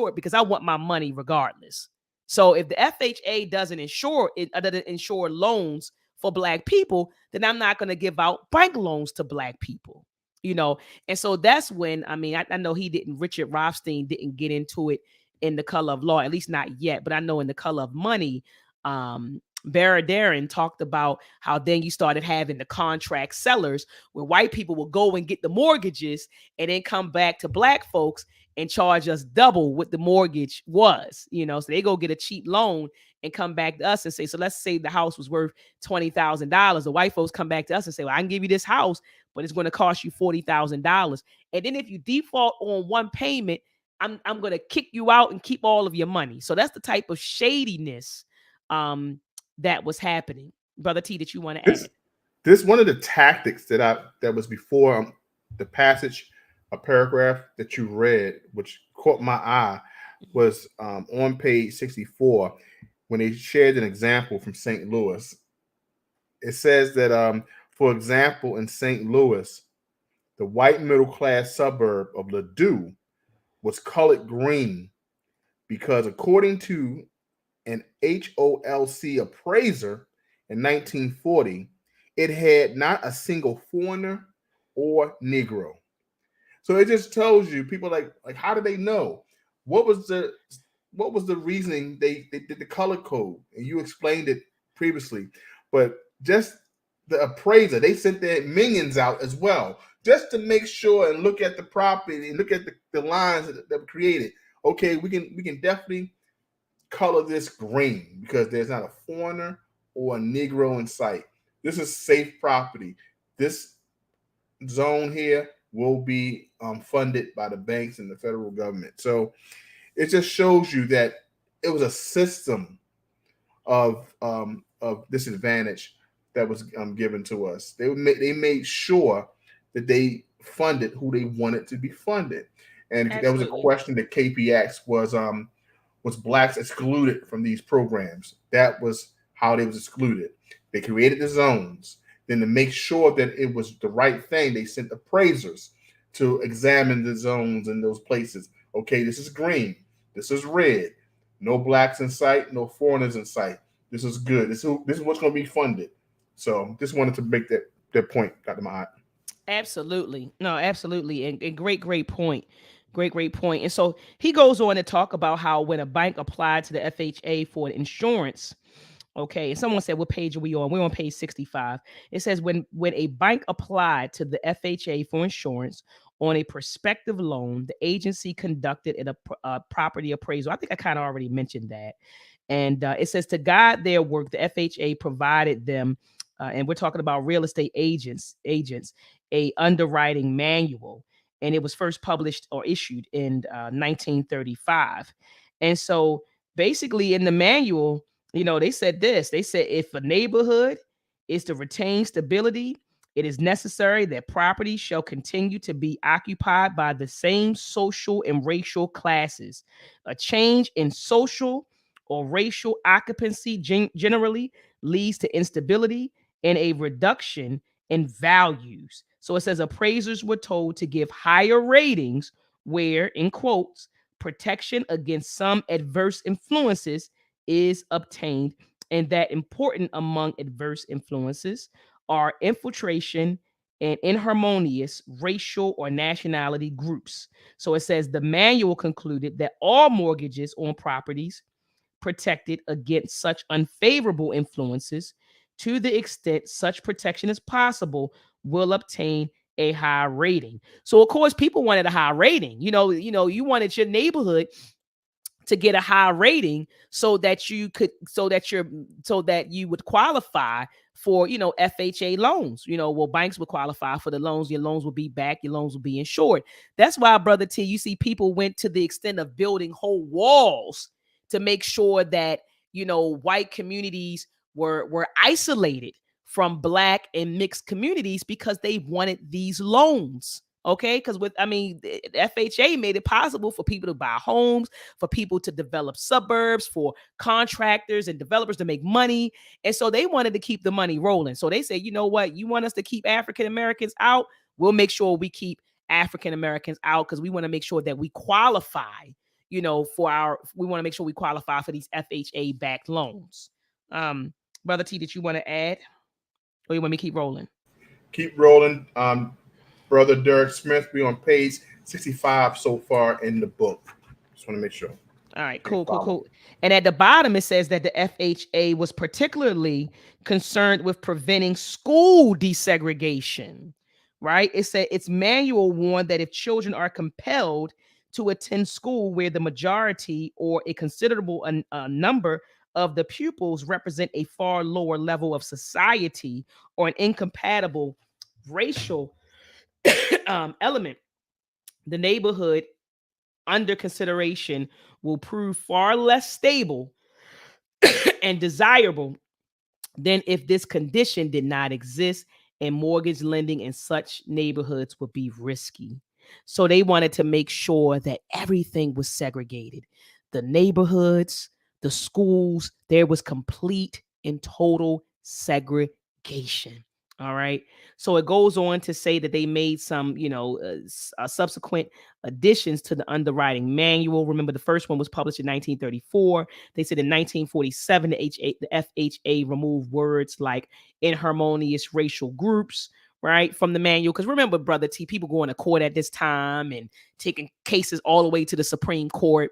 it because I want my money regardless. So if the FHA doesn't insure loans for black people, then I'm not going to give out bank loans to black people. And so that's when, I know Richard Rothstein didn't get into it in The Color of Law, at least not yet, but I know in The Color of Money, Darren talked about how then you started having the contract sellers where white people will go and get the mortgages and then come back to black folks and charge us double what the mortgage was, so they go get a cheap loan and come back to us and say, so let's say the house was worth $20,000. The white folks come back to us and say, well, I can give you this house, but it's going to cost you $40,000. And then if you default on one payment, I'm going to kick you out and keep all of your money. So that's the type of shadiness that was happening. Brother T, that you want to add?
This one of the tactics that was before the passage, a paragraph that you read, which caught my eye, was on page 64 when they shared an example from St. Louis. It says that For example, in St. Louis, the white middle class suburb of Ladue was colored green because, according to an HOLC appraiser in 1940, it had not a single foreigner or Negro. So it just tells you, people like how did they know? What was the reasoning they did the color code? And you explained it previously, but just the appraiser, they sent their minions out as well, just to make sure and look at the property and look at the lines that were created. Okay, we can definitely color this green because there's not a foreigner or a Negro in sight. This is safe property. This zone here will be funded by the banks and the federal government. So it just shows you that it was a system of disadvantage that was given to us. They made sure that they funded who they wanted to be funded. And there was a
Absolutely.
question that KP asked was blacks excluded from these programs? That was how they was excluded. They created the zones. Then to make sure that it was the right thing, they sent appraisers to examine the zones in those places. Okay, this is green. This is red. No blacks in sight. No foreigners in sight. This is good. This is what's going to be funded. So just wanted to make that point, Dr. Mahat.
Absolutely. No, absolutely. And great point. Great point. And so he goes on to talk about how when a bank applied to the FHA for an insurance, okay, and someone said, what page are we on? We're on page 65. It says when a bank applied to the FHA for insurance on a prospective loan, the agency conducted a property appraisal. I think I kind of already mentioned that. And it says to guide their work, the FHA provided them, and we're talking about real estate agents, a underwriting manual, and it was first published or issued in 1935. And so basically in the manual, they said this. They said if a neighborhood is to retain stability, it is necessary that property shall continue to be occupied by the same social and racial classes. A change in social or racial occupancy generally leads to instability and a reduction in values. So it says appraisers were told to give higher ratings where, in quotes, protection against some adverse influences is obtained, and that important among adverse influences are infiltration and inharmonious racial or nationality groups. So it says the manual concluded that all mortgages on properties protected against such unfavorable influences to the extent such protection is possible will obtain a high rating. So of course people wanted a high rating. You wanted your neighborhood to get a high rating so that you would qualify for FHA loans. Well, banks would qualify for the loans. Your loans will be back. Your loans will be insured. That's why, brother T, you see people went to the extent of building whole walls to make sure that white communities were isolated from black and mixed communities because they wanted these loans. Okay, because the FHA made it possible for people to buy homes, for people to develop suburbs, for contractors and developers to make money. And so they wanted to keep the money rolling. So they said, you know what? You want us to keep African Americans out? We'll make sure we keep African Americans out because we want to make sure that we qualify, we want to make sure we qualify for these FHA backed loans. Brother T, did you want to add? Or you want me to keep rolling?
Keep rolling. Brother Derek Smith, we on page 65 so far in the book. Just want to make sure.
All right, cool. And at the bottom, it says that the FHA was particularly concerned with preventing school desegregation, right? It said its manual warned that if children are compelled to attend school where the majority or a considerable number of the pupils represent a far lower level of society or an incompatible racial element, the neighborhood under consideration will prove far less stable and desirable than if this condition did not exist, and mortgage lending in such neighborhoods would be risky. So they wanted to make sure that everything was segregated. The neighborhoods, the schools, there was complete and total segregation. All right. So it goes on to say that they made some, subsequent additions to the underwriting manual. Remember, the first one was published in 1934. They said in 1947, the FHA removed words like inharmonious racial groups, right, from the manual. Because remember, Brother T, people going to court at this time and taking cases all the way to the Supreme Court.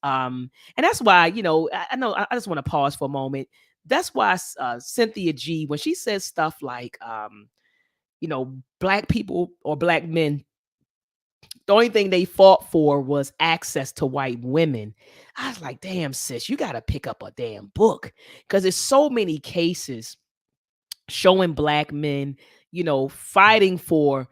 And that's why, I know I just want to pause for a moment. That's why Cynthia G, when she says stuff like, black people or black men, the only thing they fought for was access to white women. I was like, damn, sis, you got to pick up a damn book, because there's so many cases showing black men, fighting for,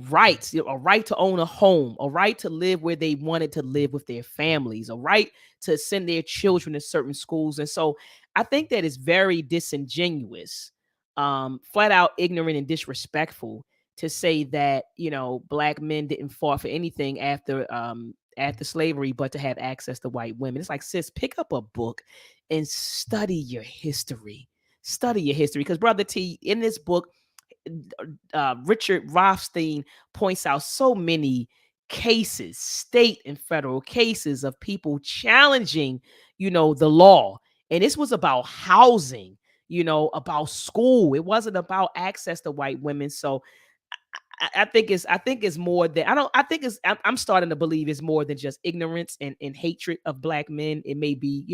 rights, a right to own a home, a right to live where they wanted to live with their families, a right to send their children to certain schools. And so I think that is very disingenuous, flat out ignorant and disrespectful to say that, black men didn't fight for anything after slavery, but to have access to white women. It's like, sis, pick up a book and study your history. Study your history, because Brother T, in this book, Ricard Rothstein points out so many cases, state and federal cases, of people challenging, the law. And this was about housing, about school. It wasn't about access to white women. So I think it's more than I'm starting to believe it's more than just ignorance and hatred of black men. It may be,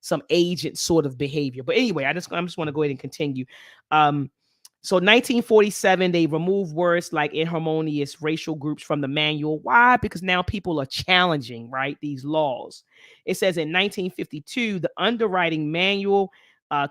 some agent sort of behavior. But anyway, I'm just want to go ahead and continue. So 1947, they removed words like inharmonious racial groups from the manual. Why? Because now people are challenging, right, these laws. It says in 1952, the underwriting manual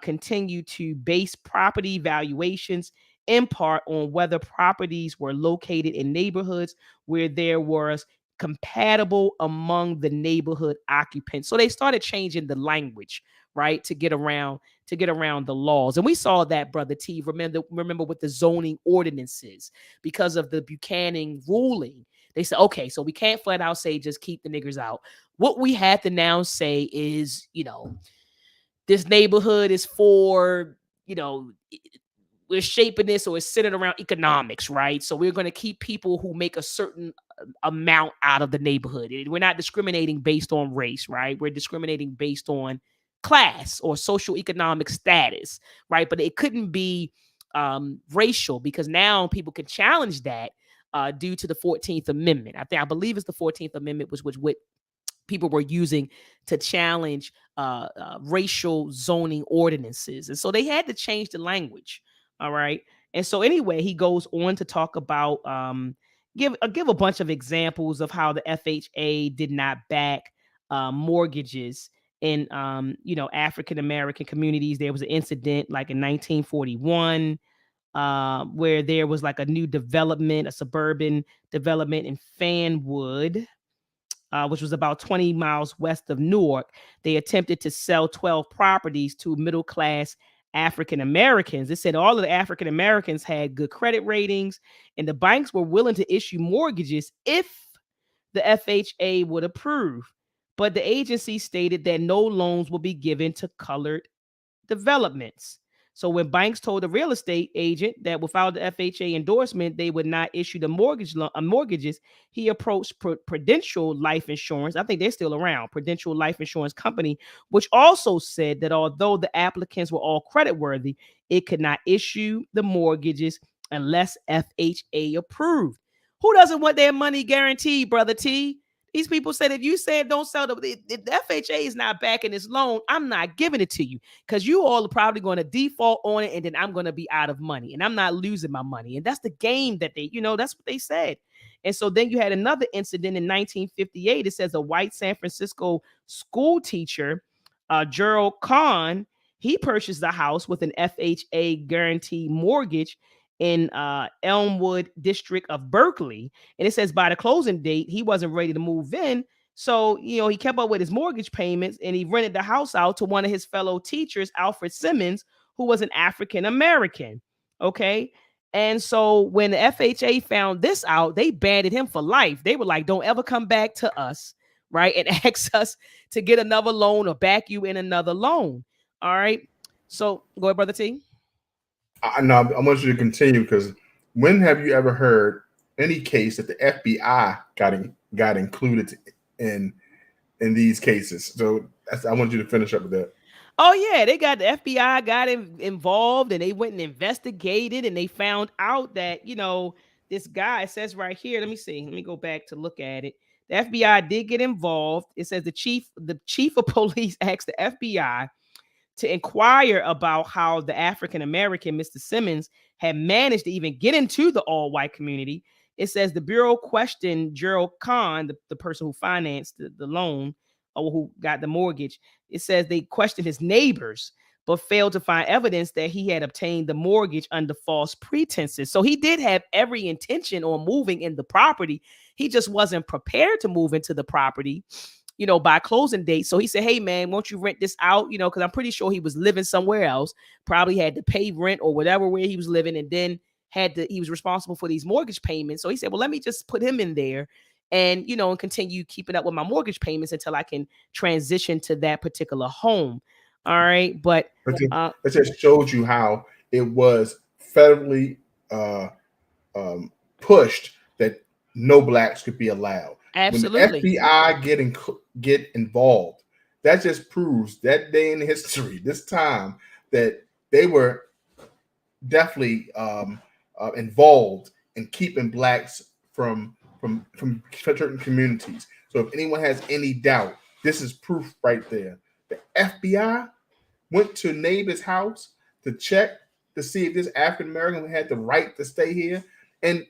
continued to base property valuations in part on whether properties were located in neighborhoods where there was compatible among the neighborhood occupants. So they started changing the language, right, to get around the laws. And we saw that, Brother T, remember with the zoning ordinances, because of the Buchanan ruling. They said, okay, so we can't flat out say just keep the niggers out. What we had to now say is, this neighborhood is for, we're shaping this, or it's centered around economics, right? So we're going to keep people who make a certain amount out of the neighborhood. We're not discriminating based on race, right? We're discriminating based on class or social economic status, right? But it couldn't be racial, because now people can challenge that due to the 14th Amendment. I believe it's the 14th Amendment, which what people were using to challenge racial zoning ordinances. And so they had to change the language. All right. And so anyway, he goes on to talk about give a bunch of examples of how the FHA did not back mortgages in African American communities. There was an incident like in 1941 where there was like a new development, a suburban development in Fanwood, which was about 20 miles west of Newark. They attempted to sell 12 properties to middle class African Americans. They said all of the African Americans had good credit ratings, and the banks were willing to issue mortgages if the FHA would approve. But the agency stated that no loans will be given to colored developments. So when banks told the real estate agent that without the FHA endorsement, they would not issue the mortgages, he approached Prudential Life Insurance. I think they're still around, Prudential Life Insurance Company, which also said that although the applicants were all creditworthy, it could not issue the mortgages unless FHA approved. Who doesn't want their money guaranteed, Brother T? These people said, if you said don't sell the FHA is not backing this loan, I'm not giving it to you, because you all are probably going to default on it, and then I'm going to be out of money, and I'm not losing my money. And that's the game that that's what they said. And so then you had another incident in 1958. It says a white San Francisco school teacher, Gerald Kahn, he purchased the house with an FHA guarantee mortgage in Elmwood district of Berkeley. And it says by the closing date, he wasn't ready to move in. So, he kept up with his mortgage payments, and he rented the house out to one of his fellow teachers, Alfred Simmons, who was an African American. Okay. And so when the FHA found this out, they banned him for life. They were like, don't ever come back to us, right, and ask us to get another loan or back you in another loan. All right. So go ahead, Brother T.
I want you to continue because when have you ever heard any case that the FBI got included in these cases? So I want you to finish up with that.
Oh yeah, they got the FBI got involved, and they went and investigated, and they found out that this guy, it says right here. Let me see. Let me go back to look at it. The FBI did get involved. It says the chief of police asked the FBI to inquire about how the African American Mr. Simmons had managed to even get into the all white community. It says the Bureau questioned Gerald Kahn, the person who financed the loan or who got the mortgage. It says they questioned his neighbors, but failed to find evidence that he had obtained the mortgage under false pretenses. So he did have every intention on moving in the property. He just wasn't prepared to move into the property by closing date. So he said, hey man, won't you rent this out? Because I'm pretty sure he was living somewhere else, probably had to pay rent or whatever where he was living, and then he was responsible for these mortgage payments. So he said, well, let me just put him in there and continue keeping up with my mortgage payments until I can transition to that particular home. All right. But
it just showed you how it was federally uh, pushed that no blacks could be allowed.
Absolutely.
When the FBI get involved, that just proves that day in history, this time, that they were definitely involved in keeping blacks from certain communities. So if anyone has any doubt, this is proof right there. The FBI went to neighbor's house to check to see if this African American had the right to stay here, and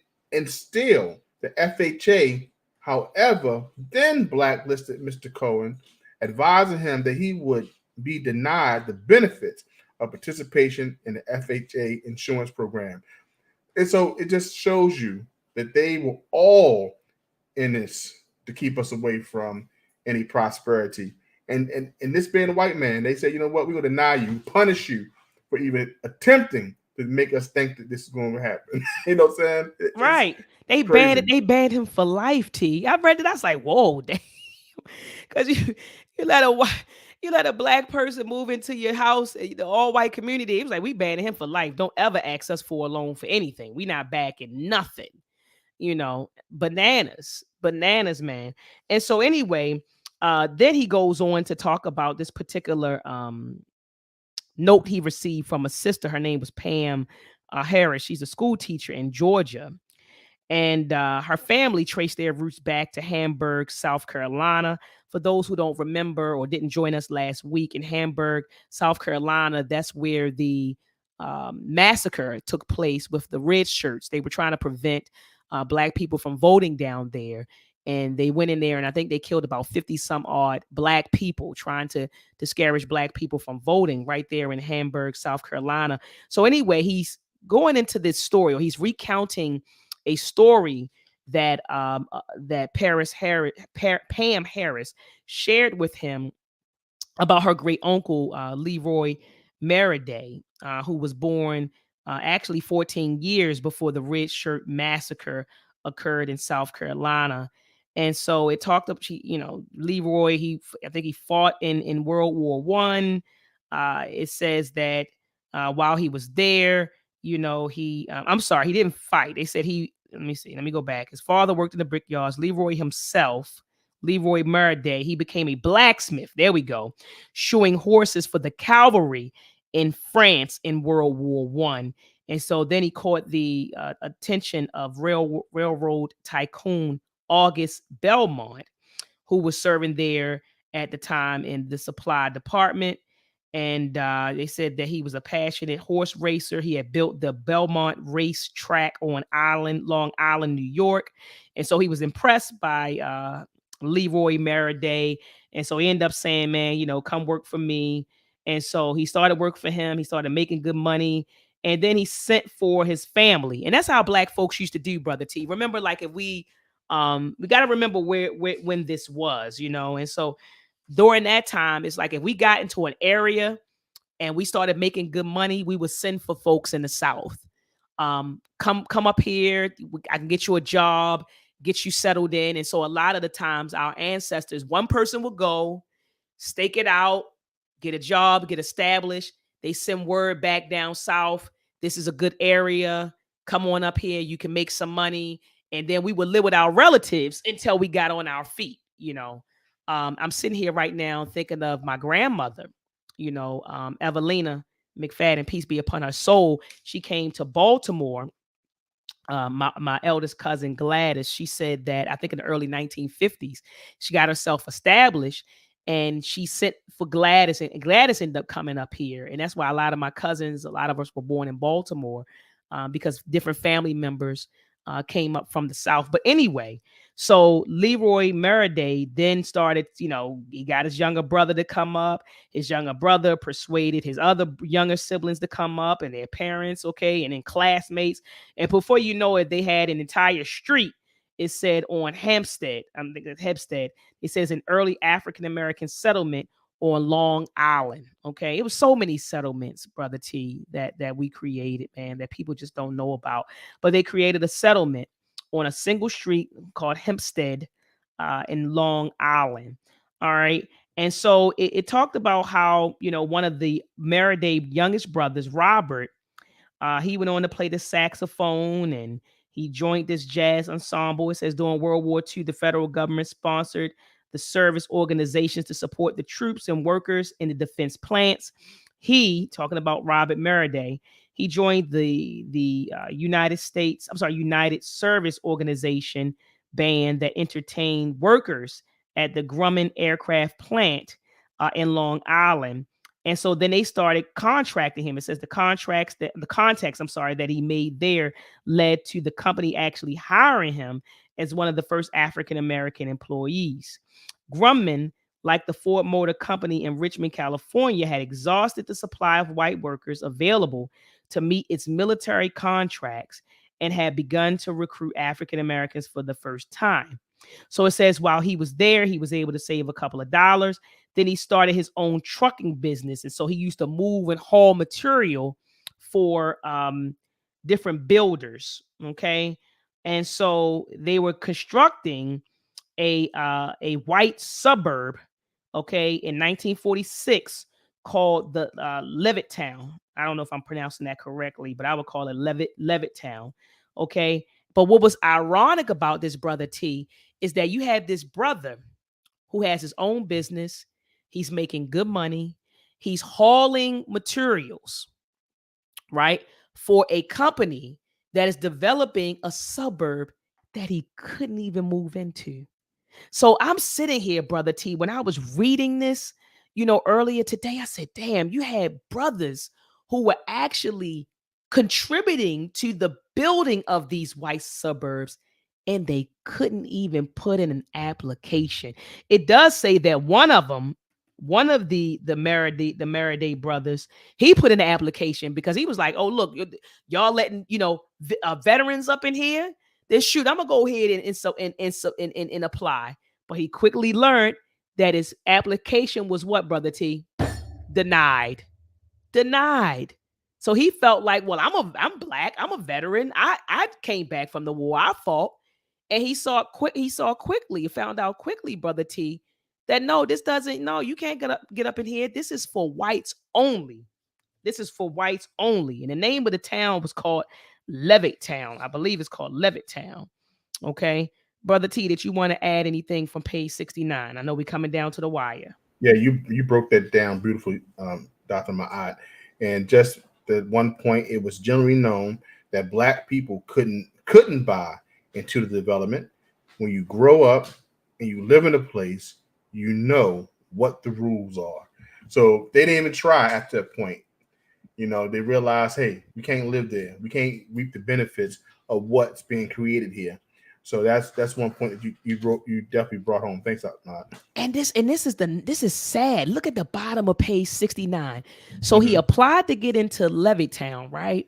still the FHA, however, then blacklisted Mr. Cohen, advising him that he would be denied the benefits of participation in the FHA insurance program. And so it just shows you that they were all in this to keep us away from any prosperity. And this being a white man, they say, you know what, we're going to deny you, punish you for even attempting to make us think that this is going to happen. You know what I'm saying?
Right. They banned it.
Crazy.
They banned him for life. I read it. I was like, whoa, because you let a black person move into your house, the all white community. It was like, we banning him for life. Don't ever ask us for a loan for anything. We not backing nothing. Bananas, man. And so anyway, then he goes on to talk about this particular note he received from a sister. Her name was Pam Harris. She's a school teacher in Georgia. And her family traced their roots back to Hamburg, South Carolina. For those who don't remember or didn't join us last week, in Hamburg, South Carolina, that's where the massacre took place with the red shirts. They were trying to prevent black people from voting down there. And they went in there, and I think they killed about 50 some odd black people, trying to discourage black people from voting right there in Hamburg, South Carolina. So anyway, he's going into this story, or he's recounting a story that Pam Harris shared with him about her great uncle Leroy Merriday, who was born actually 14 years before the Red Shirt Massacre occurred in South Carolina. And so it talked up, Leroy. I think he fought in World War One. It says that while he was there, I'm sorry, he didn't fight. They said he. Let me see. Let me go back. His father worked in the brickyards. Leroy himself, Leroy Merriday, he became a blacksmith. There we go, shoeing horses for the cavalry in France in World War One. And so then he caught the attention of railroad tycoon August Belmont, who was serving there at the time in the supply department. And they said that he was a passionate horse racer. He had built the Belmont Race Track on Long Island, New York. And so he was impressed by Leroy Merriday. And so he ended up saying, man, come work for me. And so he started work for him. He started making good money. And then he sent for his family. And that's how black folks used to do, Brother T. Remember, like, if we got to remember where when this was, And so during that time, it's like if we got into an area and we started making good money, we would send for folks in the South. Come up here. I can get you a job, get you settled in. And so a lot of the times our ancestors, one person would go, stake it out, get a job, get established. They send word back down south. This is a good area. Come on up here. You can make some money. And then we would live with our relatives until we got on our feet, you know. I'm sitting here right now thinking of my grandmother, Evelina McFadden, peace be upon her soul. She came to Baltimore. My eldest cousin Gladys, she said that I think in the early 1950s, she got herself established, and she sent for Gladys, and Gladys ended up coming up here. And that's why a lot of my cousins, a lot of us were born in Baltimore, because different family members came up from the South. But anyway, so Leroy Maraday then started, he got his younger brother to come up. His younger brother persuaded his other younger siblings to come up, and their parents, okay, and then classmates. And before you know it, they had an entire street. It said on Hampstead, I'm thinking Hempstead. It says an early African American settlement on Long Island. Okay, it was so many settlements, Brother T, that we created, man, that people just don't know about. But they created a settlement on a single street called Hempstead in Long Island. All right. And so it talked about how, one of the Maraday youngest brothers, Robert, he went on to play the saxophone, and he joined this jazz ensemble. It says during World War II, the federal government sponsored the service organizations to support the troops and workers in the defense plants. He, talking about Robert Maraday, he joined the United Service Organization band that entertained workers at the Grumman Aircraft Plant in Long Island. And so then they started contracting him. It says the contacts that he made there led to the company actually hiring him as one of the first African American employees. Grumman, like the Ford Motor Company in Richmond, California, had exhausted the supply of white workers available to meet its military contracts and had begun to recruit African Americans for the first time. So it says while he was there, he was able to save a couple of dollars. Then he started his own trucking business. And so he used to move and haul material for different builders. Okay. And so they were constructing a white suburb, okay, in 1946 called the Levittown. I don't know if I'm pronouncing that correctly, but I would call it Levittown. Okay. But what was ironic about this, Brother T, is that you had this brother who has his own business. He's making good money. He's hauling materials, right, for a company that is developing a suburb that he couldn't even move into. So I'm sitting here, Brother T, when I was reading this, earlier today, I said, damn, you had brothers who were actually contributing to the building of these white suburbs, and they couldn't even put in an application. It does say that one of them, one of the Maraday brothers, he put in an application because he was like, oh, look, y'all letting, veterans up in here. Then shoot, I'm gonna go ahead and apply. But he quickly learned that his application was what, Brother T? Denied. Denied. So he felt like, well, I'm black, I'm a veteran. I came back from the war, I fought. And he saw quickly, found out quickly, Brother T, that no, you can't get up in here. This is for whites only. This is for whites only. And the name of the town was called Levittown. I believe it's called Levittown. Okay. Brother T, did you want to add anything from page 69? I know we're coming down to the wire.
Yeah, you broke that down beautifully, Dr. Ma'at. And just the one point, it was generally known that Black people couldn't buy into the development. When you grow up and you live in a place, you know what the rules are. So they didn't even try at that point. They realized, hey, we can't live there. We can't reap the benefits of what's being created here. So that's one point that you definitely brought home. Thanks, Ahmad.
And this is sad. Look at the bottom of page 69. So he applied to get into Levittown, right?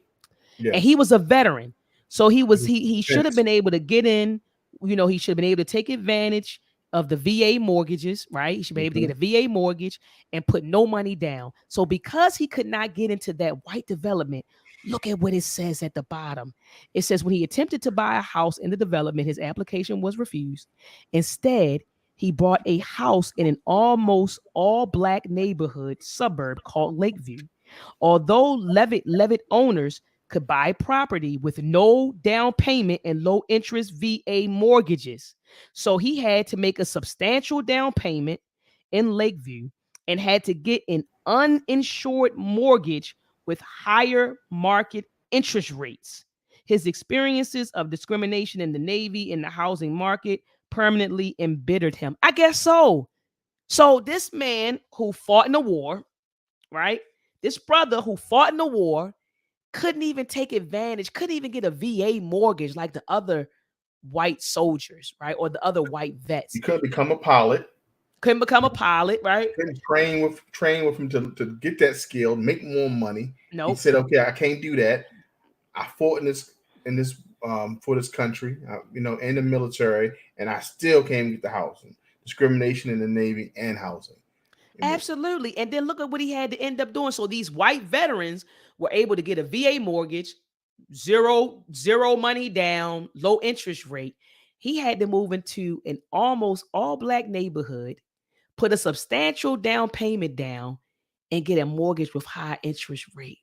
Yes. And he was a veteran. So he should have been able to get in. He should have been able to take advantage of the VA mortgages, right? He should be able to get a VA mortgage and put no money down. So because he could not get into that white development, look at what it says at the bottom. It says when he attempted to buy a house in the development, his application was refused. Instead, he bought a house in an almost all Black neighborhood suburb called Lakeview. Although Levitt owners could buy property with no down payment and low interest VA mortgages. So he had to make a substantial down payment in Lakeview and had to get an uninsured mortgage with higher market interest rates. His experiences of discrimination in the Navy and the housing market permanently embittered him. I guess so. So this man who fought in the war, right? This brother who fought in the war couldn't even take advantage, couldn't even get a VA mortgage like the other white soldiers, right? Or the other white vets.
You couldn't become a pilot.
Couldn't become a pilot, right?
Couldn't train with him to get that skill, make more money. He
Nope.
said, "Okay, I can't do that. I fought in this for this country, in the military, and I still can't get the housing. Discrimination in the Navy and housing."
Absolutely. And then look at what he had to end up doing. So these white veterans were able to get a VA mortgage, zero money down, low interest rate. He had to move into an almost all black neighborhood, put a substantial down payment down, and get a mortgage with high interest rate.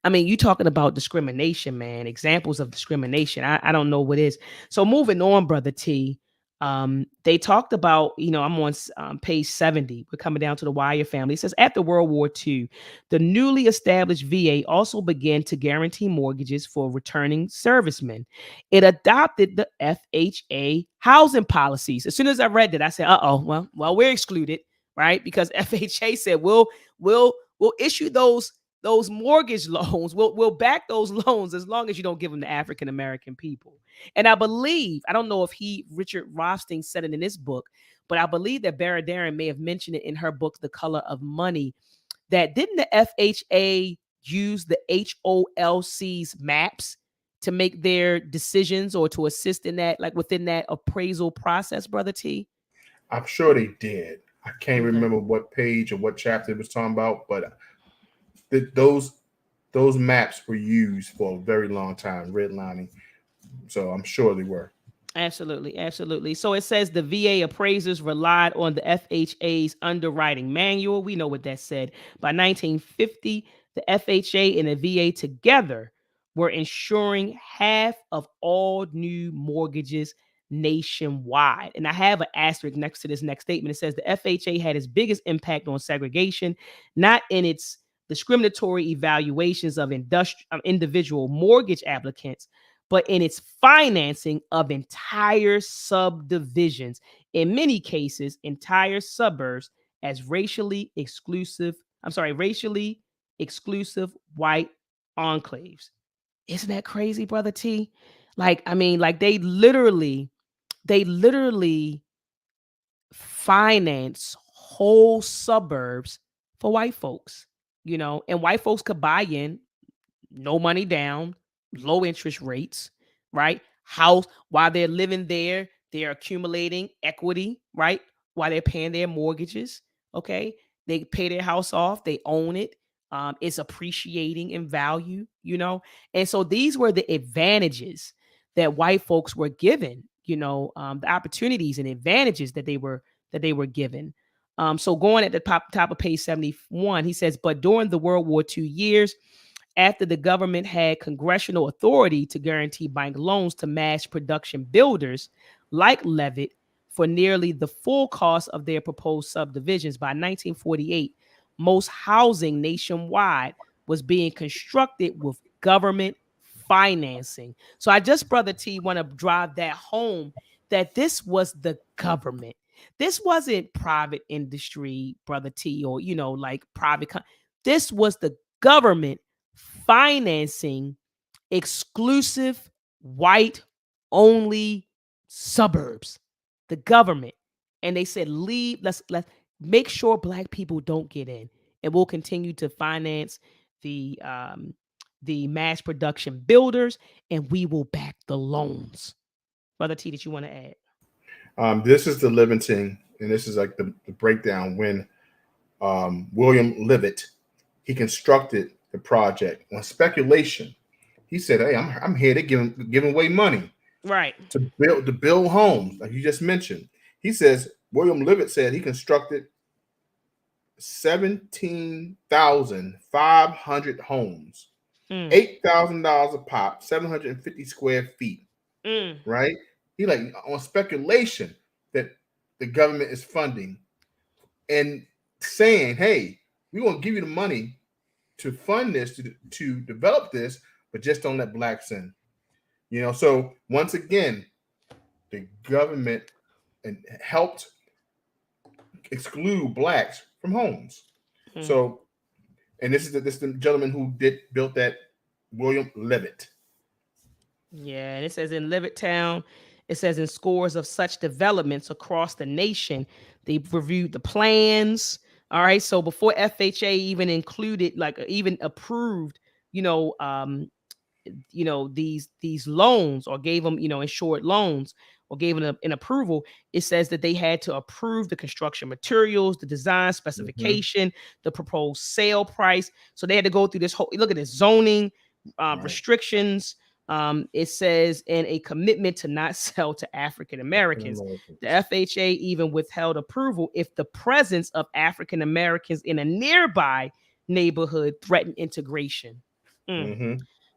I mean, you talking about discrimination, man. Examples of discrimination. I don't know what is. So moving on, brother T. They talked about, I'm on page 70. We're coming down to the Wire family. It says after World War II, the newly established VA also began to guarantee mortgages for returning servicemen. It adopted the FHA housing policies. As soon as I read that, I said, well, we're excluded, right? Because FHA said we'll issue those mortgage loans. We'll back those loans as long as you don't give them to African American people. And I believe, I don't know if Ricard Rothstein said it in this book, but I believe that Barra Darren may have mentioned it in her book, The Color of Money, that didn't the FHA use the HOLC's maps to make their decisions or to assist in that, like within that appraisal process, brother T?
I'm sure they did. I can't remember what page or what chapter it was talking about, but those maps were used for a very long time, redlining. So I'm sure they were.
Absolutely. So it says the VA appraisers relied on the FHA's underwriting manual. We know what that said. By 1950, the FHA and the VA together were insuring half of all new mortgages nationwide. And I have an asterisk next to this next statement. It says the FHA had its biggest impact on segregation, not in its discriminatory evaluations of individual mortgage applicants, but in its financing of entire subdivisions, in many cases, entire suburbs as racially exclusive white enclaves. Isn't that crazy, brother T? Like they literally finance whole suburbs for white folks, and white folks could buy in, no money down, low interest rates, right? House, while they're living there, they're accumulating equity, right? While they're paying their mortgages, okay? They pay their house off, they own it. It's appreciating in value, And so these were the advantages that white folks were given, the opportunities and advantages that they were given. So going at the top of page 71, he says, but during the World War II years, after the government had congressional authority to guarantee bank loans to mass production builders like Levitt for nearly the full cost of their proposed subdivisions, by 1948, most housing nationwide was being constructed with government financing. So I just, brother T, want to drive that home, that this was the government. This wasn't private industry, brother T, or, like private. This was the government financing exclusive white only suburbs, the government. And they said, let's make sure black people don't get in, and we'll continue to finance the mass production builders, and we will back the loans. Brother T, did you want to add?
This is the Livingston, and this is like the breakdown when William Levitt, he constructed the project on speculation. He said, "Hey, I'm here to giving away money,
right,
to build homes, like you just mentioned." He says William Levitt said he constructed 17,500 homes $8,000 a pop, 750 square feet. Right? He like on speculation that the government is funding and saying, "Hey, we want to give you the money to fund this to develop this, but just don't let blacks in." So once again, the government helped exclude blacks from homes. So, and this is the gentleman who built that, William Levitt.
Yeah, and it says in Levittown, it says in scores of such developments across the nation, they've reviewed the plans. All right, so before FHA even included, like even approved, you know, these loans, or gave them insured loans, or gave them an approval, it says that they had to approve the construction materials, the design specification, the proposed sale price. So they had to go through this whole, look at this, zoning, restrictions. It says, and a commitment to not sell to African Americans. The FHA even withheld approval if the presence of African Americans in a nearby neighborhood threatened integration.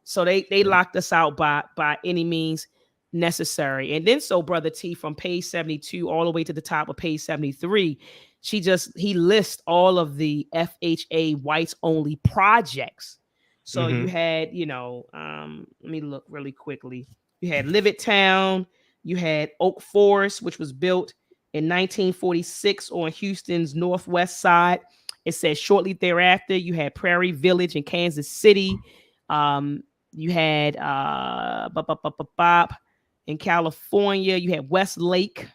So they locked us out by any means necessary. And then, so Brother T, from page 72 all the way to the top of page 73, he lists all of the FHA whites only projects. So you had, let me look really quickly. You had Levittown, you had Oak Forest, which was built in 1946 on Houston's northwest side. It says shortly thereafter, you had Prairie Village in Kansas City. You had in California, you had Westlake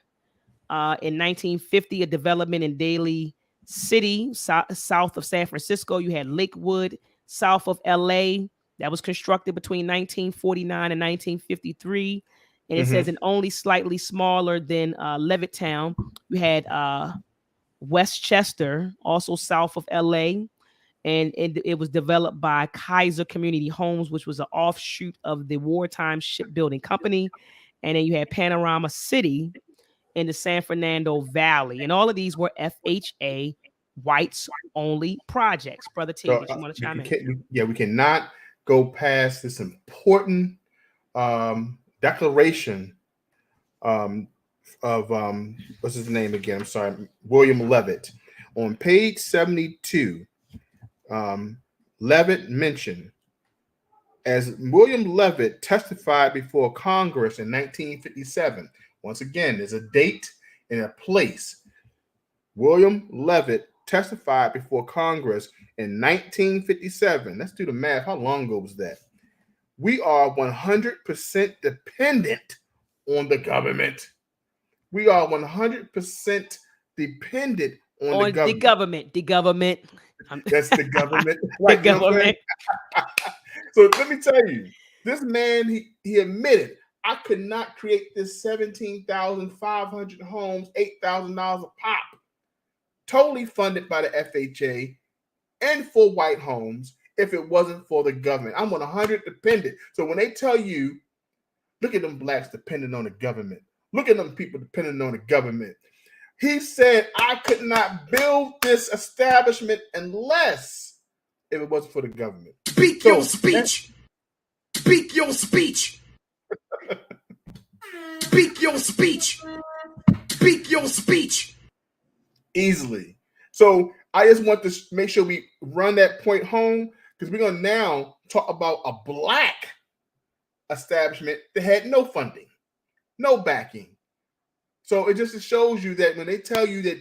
in 1950, a development in Daly City, south of San Francisco. You had Lakewood, south of LA, that was constructed between 1949 and 1953. And it says, and only slightly smaller than Levittown, you had Westchester, also south of LA. And it was developed by Kaiser Community Homes, which was an offshoot of the Wartime Shipbuilding Company. And then you had Panorama City in the San Fernando Valley. And all of these were FHA whites only projects. Brother T, did you want to chime in?
We cannot go past this important declaration of what's his name again? I'm sorry, William Levitt. On page 72, Levitt mentioned, as William Levitt testified before Congress in 1957. Once again, there's a date and a place. William Levitt testified before Congress in 1957. Let's do the math. How long ago was that? We are 100% dependent on the government. We are 100% dependent on the government.
The government.
That's the government.
Right, the government.
So let me tell you, this man, he admitted, I could not create this 17,500 homes, $8,000 a pop, totally funded by the FHA and for white homes, if it wasn't for the government. I'm 100 dependent. So when they tell you, look at them blacks dependent on the government. Look at them people dependent on the government. He said, I could not build this establishment unless if it wasn't for the government.
Speak your speech. Speak your speech. Speak your speech. Speak your speech.
Easily. So I just want to make sure we run that point home, because we're going to now talk about a black establishment that had no funding, no backing. So it just shows you that when they tell you that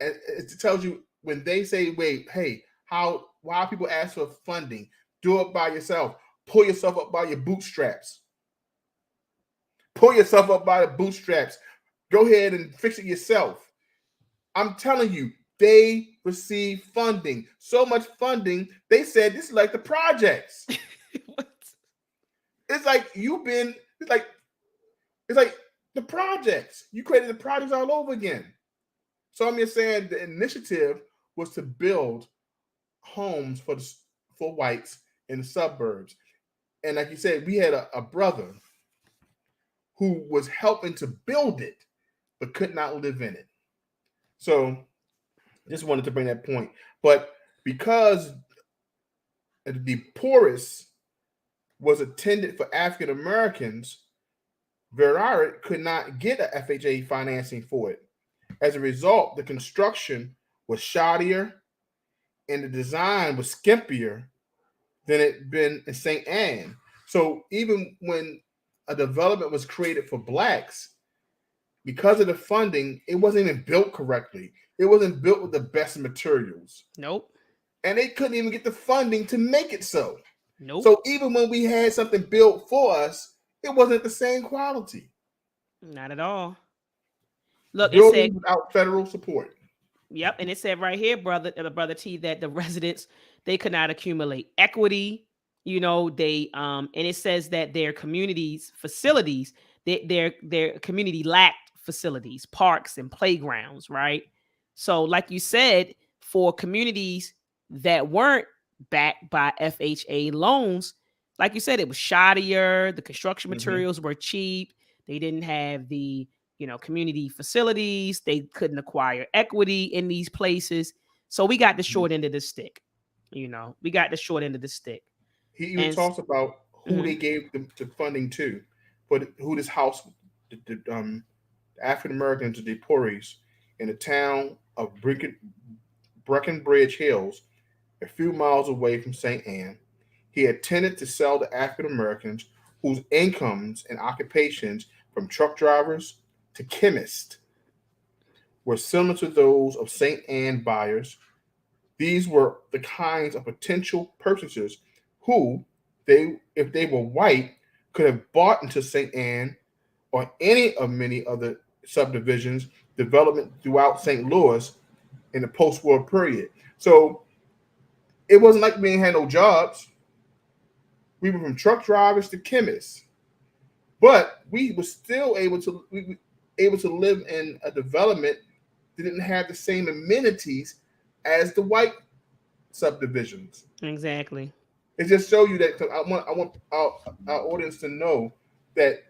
it tells you when they say, wait, hey, why people ask for funding? Do it by yourself. Pull yourself up by your bootstraps. Pull yourself up by the bootstraps. Go ahead and fix it yourself. I'm telling you, they receive funding. So much funding, they said this is like the projects. It's like it's like the projects. You created the projects all over again. So I'm just saying the initiative was to build homes for whites in the suburbs. And like you said, we had a brother who was helping to build it, but could not live in it. So just wanted to bring that point. But because the poorest was intended for African Americans, R.E.A.D could not get a FHA financing for it. As a result, the construction was shoddier and the design was skimpier than it had been in St. Anne. So even when a development was created for blacks, because of the funding, it wasn't even built correctly. It wasn't built with the best materials.
Nope.
And they couldn't even get the funding to make it so.
Nope.
So even when we had something built for us, it wasn't the same quality.
Not at all. Look, it said,
Building without federal support.
yep, and it said right here, brother T, that the residents, they could not accumulate equity. They and it says that their communities facilities, their community lacked facilities, parks and playgrounds, right? So like you said, for communities that weren't backed by FHA loans, like you said, it was shoddier, the construction materials were cheap, they didn't have the community facilities, they couldn't acquire equity in these places. So we got the short end of the stick. We got the short end of the stick.
He even talks about who they gave the funding to, but who this house, the African Americans, the poorest in the town of Breckenbridge Hills, a few miles away from St. Anne. He intended to sell to African Americans whose incomes and occupations, from truck drivers to chemists, were similar to those of St. Anne buyers. These were the kinds of potential purchasers who, if they were white, could have bought into St. Anne or any of many other subdivisions development throughout St. Louis in the post-war period. So it wasn't like we had no jobs. We were from truck drivers to chemists, but we were still able to live in a development that didn't have the same amenities as the white subdivisions.
Exactly.
It just shows you that I want our audience to know that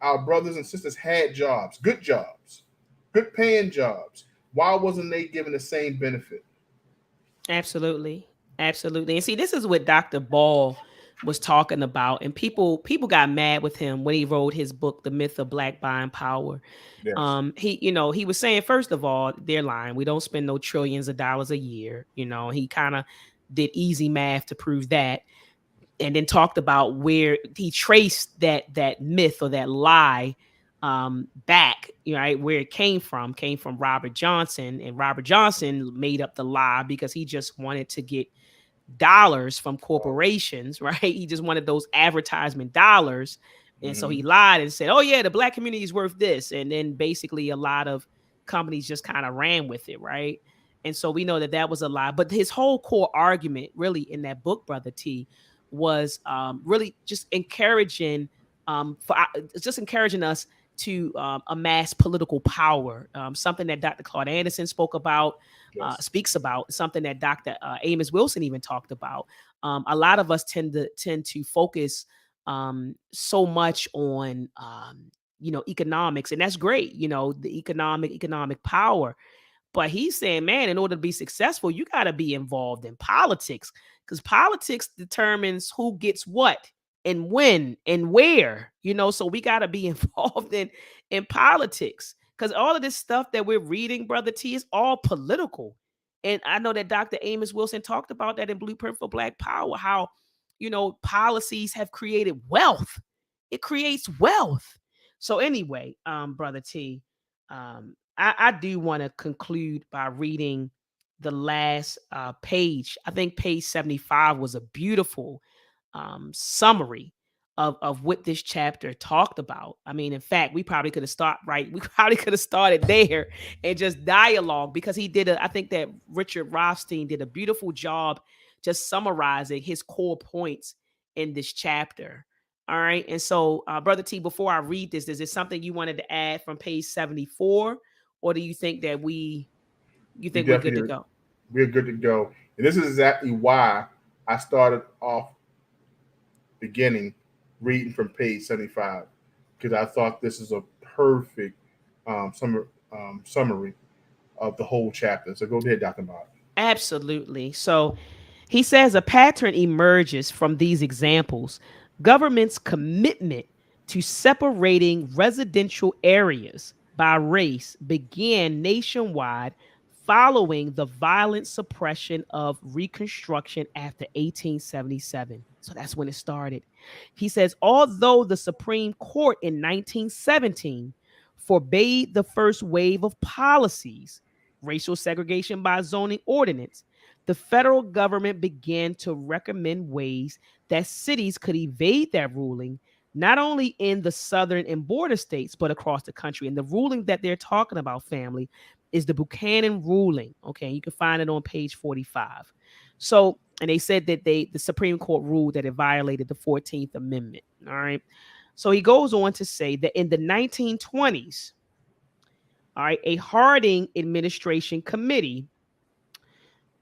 our brothers and sisters had jobs, good paying jobs. Why wasn't they given the same benefit?
Absolutely. Absolutely. And see, this is what Dr. Ball was talking about. And people got mad with him when he wrote his book, The Myth of Black Buying Power.
Yes.
He was saying, first of all, they're lying. We don't spend no trillions of dollars a year. He kind of did easy math to prove that. And then talked about where he traced that myth or that lie back, right, where it came from Robert Johnson. And Robert Johnson made up the lie because he just wanted to get dollars from corporations, right? He just wanted those advertisement dollars. And so he lied and said, oh yeah, the black community is worth this. And then basically a lot of companies just kind of ran with it, right? And so we know that was a lie. But his whole core argument really in that book, Brother T, was really just encouraging us to amass political power, something that Dr. Claude Anderson speaks about, something that Dr. Amos Wilson even talked about. A lot of us tend to focus so much on economics, and that's great, the economic power. But he's saying, man, in order to be successful, you got to be involved in politics, because politics determines who gets what and when and where, so we got to be involved in politics, because all of this stuff that we're reading, Brother T, is all political. And I know that Dr. Amos Wilson talked about that in Blueprint for Black Power, how, policies have created wealth. It creates wealth. So anyway, Brother T, I do want to conclude by reading the last page. I think page 75 was a beautiful summary of what this chapter talked about. I mean, in fact, we probably could have started there and just dialogue, because I think that Ricard Rothstein did a beautiful job just summarizing his core points in this chapter. All right. And so, Brother T, before I read this, is there something you wanted to add from page 74? Or do you think that we're good to go?
We're good to go. And this is exactly why I started off beginning reading from page 75, because I thought this is a perfect summary of the whole chapter. So go ahead, Dr. Bob.
Absolutely. So He says a pattern emerges from these examples. Government's commitment to separating residential areas by race began nationwide following the violent suppression of Reconstruction after 1877. So that's when it started. He says, although the Supreme Court in 1917 forbade the first wave of policies, racial segregation by zoning ordinance, the federal government began to recommend ways that cities could evade that ruling, not only in the southern and border states, but across the country. And the ruling that they're talking about, family, is the Buchanan ruling. Okay, you can find it on page 45. So, and they said that the Supreme Court ruled that it violated the 14th Amendment. All right. So he goes on to say that in the 1920s, all right, a Harding administration committee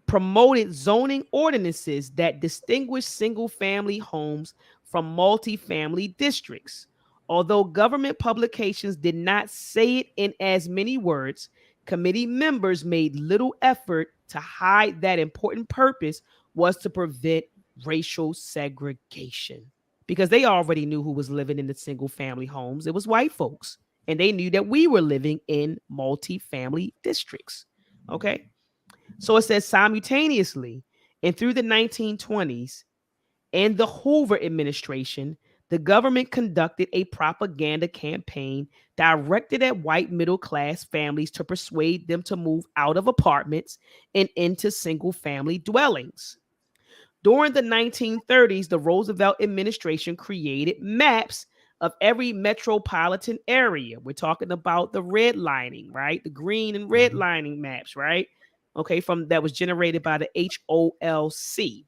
promoted zoning ordinances that distinguish single family homes from multifamily districts. Although government publications did not say it in as many words, committee members made little effort to hide that important purpose was to prevent racial segregation, because they already knew who was living in the single family homes. It was white folks, and they knew that we were living in multifamily districts. Okay. So it says simultaneously and through the 1920s and the Hoover administration, the government conducted a propaganda campaign directed at white middle class families to persuade them to move out of apartments and into single family dwellings. During the 1930s, the Roosevelt administration created maps of every metropolitan area. We're talking about the redlining, right? The green and redlining maps, right? Okay, from that was generated by the HOLC.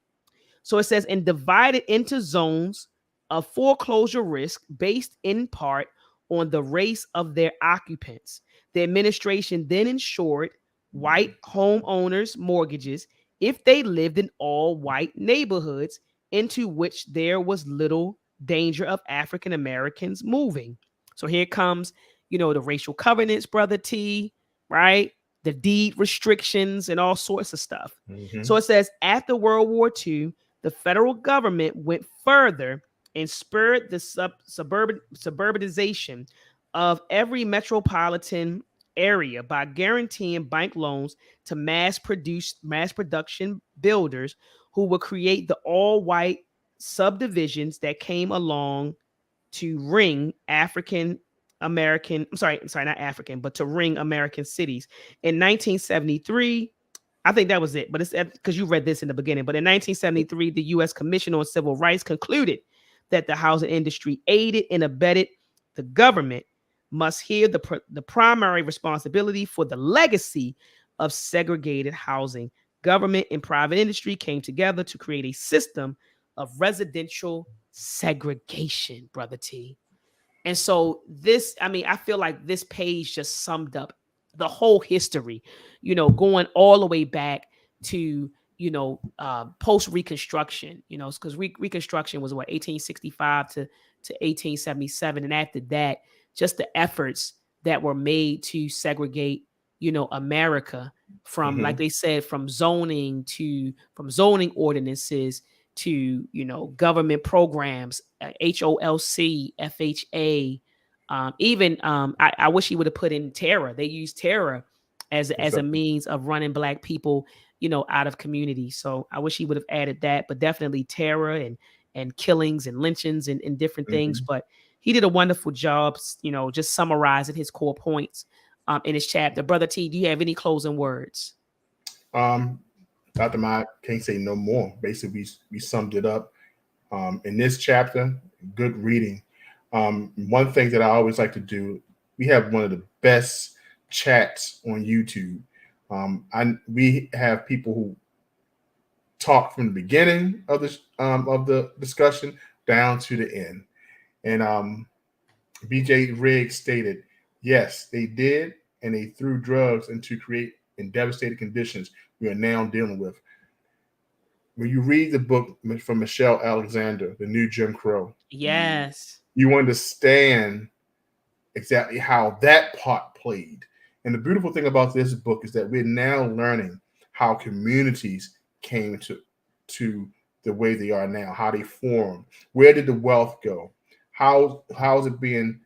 So it says, and divided into zones of foreclosure risk based in part on the race of their occupants. The administration then insured white homeowners' mortgages if they lived in all white neighborhoods into which there was little danger of African Americans moving. So here comes, the racial covenants, Brother T, right? The deed restrictions and all sorts of stuff.
Mm-hmm.
So it says after World War II, the federal government went further and spurred the suburbanization of every metropolitan area by guaranteeing bank loans to mass production builders who would create the all white subdivisions that came along to ring African American, I'm sorry, not African, but to ring American cities. In 1973, I think that was it, but it's because you read this in the beginning. But in 1973, the U.S. Commission on Civil Rights concluded that the housing industry aided and abetted the government must hear the primary responsibility for the legacy of segregated housing. Government and private industry came together to create a system of residential segregation, Brother T. And so this, I feel like this page just summed up the whole history, going all the way back to, post Reconstruction, because Reconstruction was what, 1865 to 1877. And after that, just the efforts that were made to segregate, America from, like they said, from zoning ordinances to government programs, HOLC, FHA, even I wish he would have put in terror. They use terror as a means of running Black people out of communities. So I wish he would have added that, but definitely terror and killings and lynchings and different things. But he did a wonderful job, just summarizing his core points in his chapter. Brother T, do you have any closing words?
Dr. Mott can't say no more. Basically, we summed it up in this chapter. Good reading. One thing that I always like to do, we have one of the best chats on YouTube. We have people who talk from the beginning of the discussion down to the end. And BJ Riggs stated, yes, they did, and they threw drugs into create and devastated conditions we are now dealing with. When you read the book from Michelle Alexander, The New Jim Crow,
yes,
you understand exactly how that part played. And the beautiful thing about this book is that we're now learning how communities came to the way they are now, how they formed, where did the wealth go, how is it being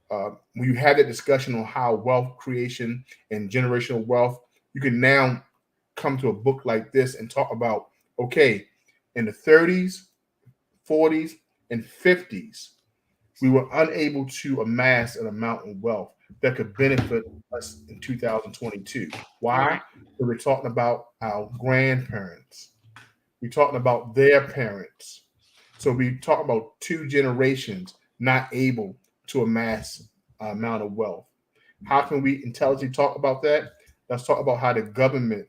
when you had that discussion on how wealth creation and generational wealth, you can now come to a book like this and talk about, okay, in the 30s, 40s, and 50s, we were unable to amass an amount of wealth that could benefit us in 2022. Why?
Right.
Because we're talking about our grandparents. We're talking about their parents. So we talk about two generations not able to amass an amount of wealth. How can we intelligently talk about that? Let's talk about how the government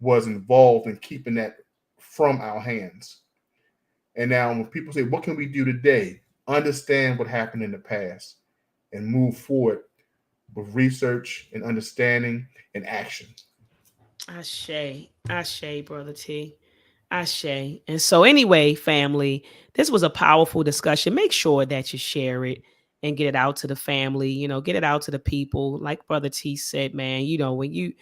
was involved in keeping that from our hands. And now, when people say, what can we do today? Understand what happened in the past and move forward with research and understanding and action.
Ashe, brother T. Ashe. And so, anyway, family, this was a powerful discussion. Make sure that you share it and get it out to the family. Get it out to the people. Like brother T said, man. When you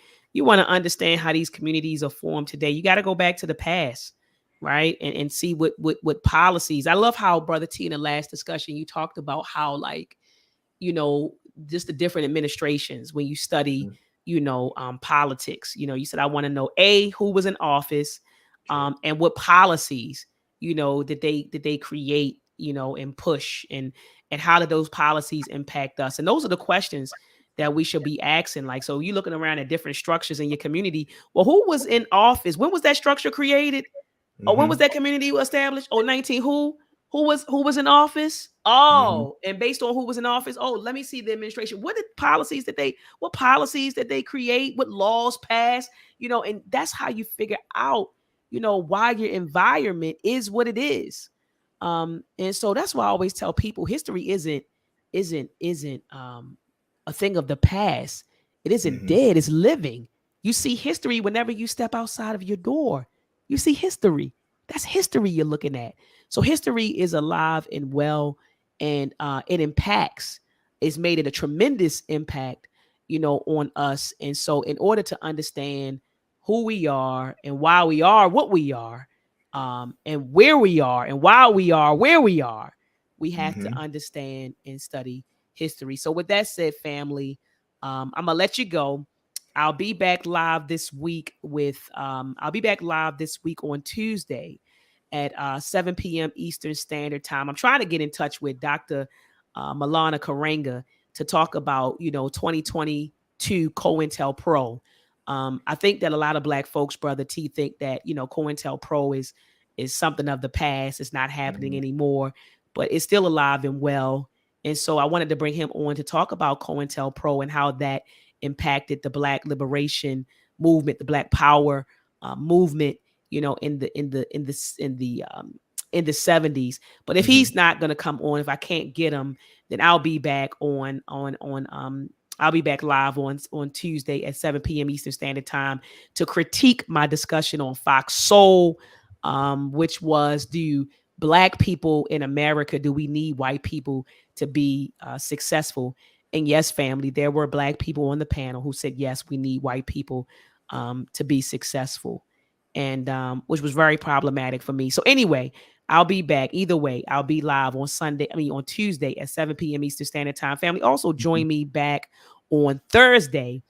want to understand how these communities are formed today, you got to go back to the past, right? And see what policies. I love how brother T in the last discussion you talked about how you know, just the different administrations when you study, politics. You said, I want to know who was in office,
Sure.
and what policies, did they create, and push, and how did those policies impact us? And those are the questions that we should be asking. Like, so you're looking around at different structures in your community. Well, who was in office? When was that structure created? Oh, when was
Mm-hmm.
that community established? Oh, 19 who was in office?
Mm-hmm.
Oh, and based on who was in office, oh, let me see the administration. What policies did they create? What laws passed? And that's how you figure out, why your environment is what it is. And so that's why I always tell people history isn't a thing of the past. It isn't
Mm-hmm.
dead, it's living. You see history whenever you step outside of your door. You see history. That's history you're looking at. So history is alive and well, and it impacts. It's made it a tremendous impact, on us. And so, in order to understand who we are and why we are what we are, and where we are and why we are where we are, we have to
Mm-hmm.
understand and study history. So, with that said, family, I'm gonna let you go. I'll be back live this week on Tuesday at 7 p.m. Eastern Standard Time. I'm trying to get in touch with Dr. Milana Karenga to talk about, 2022 COINTELPRO. I think that a lot of Black folks, brother T, think that, COINTELPRO is something of the past. It's not happening
Mm-hmm.
anymore, but it's still alive and well. And so I wanted to bring him on to talk about COINTELPRO and how that impacted the Black liberation movement, the Black Power movement, in the 70s. But if
Mm-hmm.
he's not going to come on, if I can't get him, then I'll be back I'll be back live on Tuesday at 7 p.m. Eastern Standard Time to critique my discussion on Fox Soul, which was, do Black people in America, do we need white people to be successful? And yes, family, there were Black people on the panel who said, yes, we need white people to be successful, and which was very problematic for me. So anyway, I'll be back. Either way, I'll be live on Tuesday at 7 p.m. Eastern Standard Time. Family, also join me back on Thursday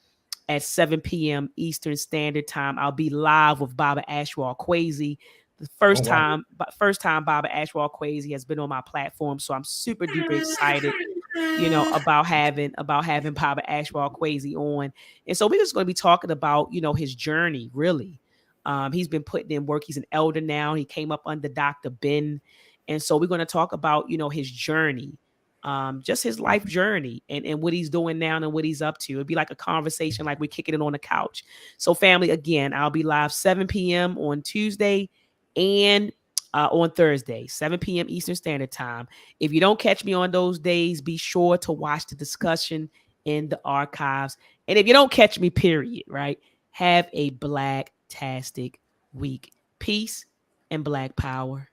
at 7 p.m. Eastern Standard Time. I'll be live with Baba Ashwell Kwesi. The
Oh wow.
first time Baba Ashwell Kwesi has been on my platform. So I'm super duper excited, about having Baba Ashwell Kwesi on. And so we're just going to be talking about, his journey, really. He's been putting in work. He's an elder now. He came up under Dr. Ben. And so we're going to talk about, his journey, just his life journey, and what he's doing now and what he's up to. It'd be like a conversation, like we're kicking it on the couch. So family, again, I'll be live 7 p.m. on Tuesday and on Thursday, 7 p.m. Eastern Standard Time. If you don't catch me on those days, be sure to watch the discussion in the archives. And if you don't catch me, period, right? Have a Black-tastic week. Peace and Black power.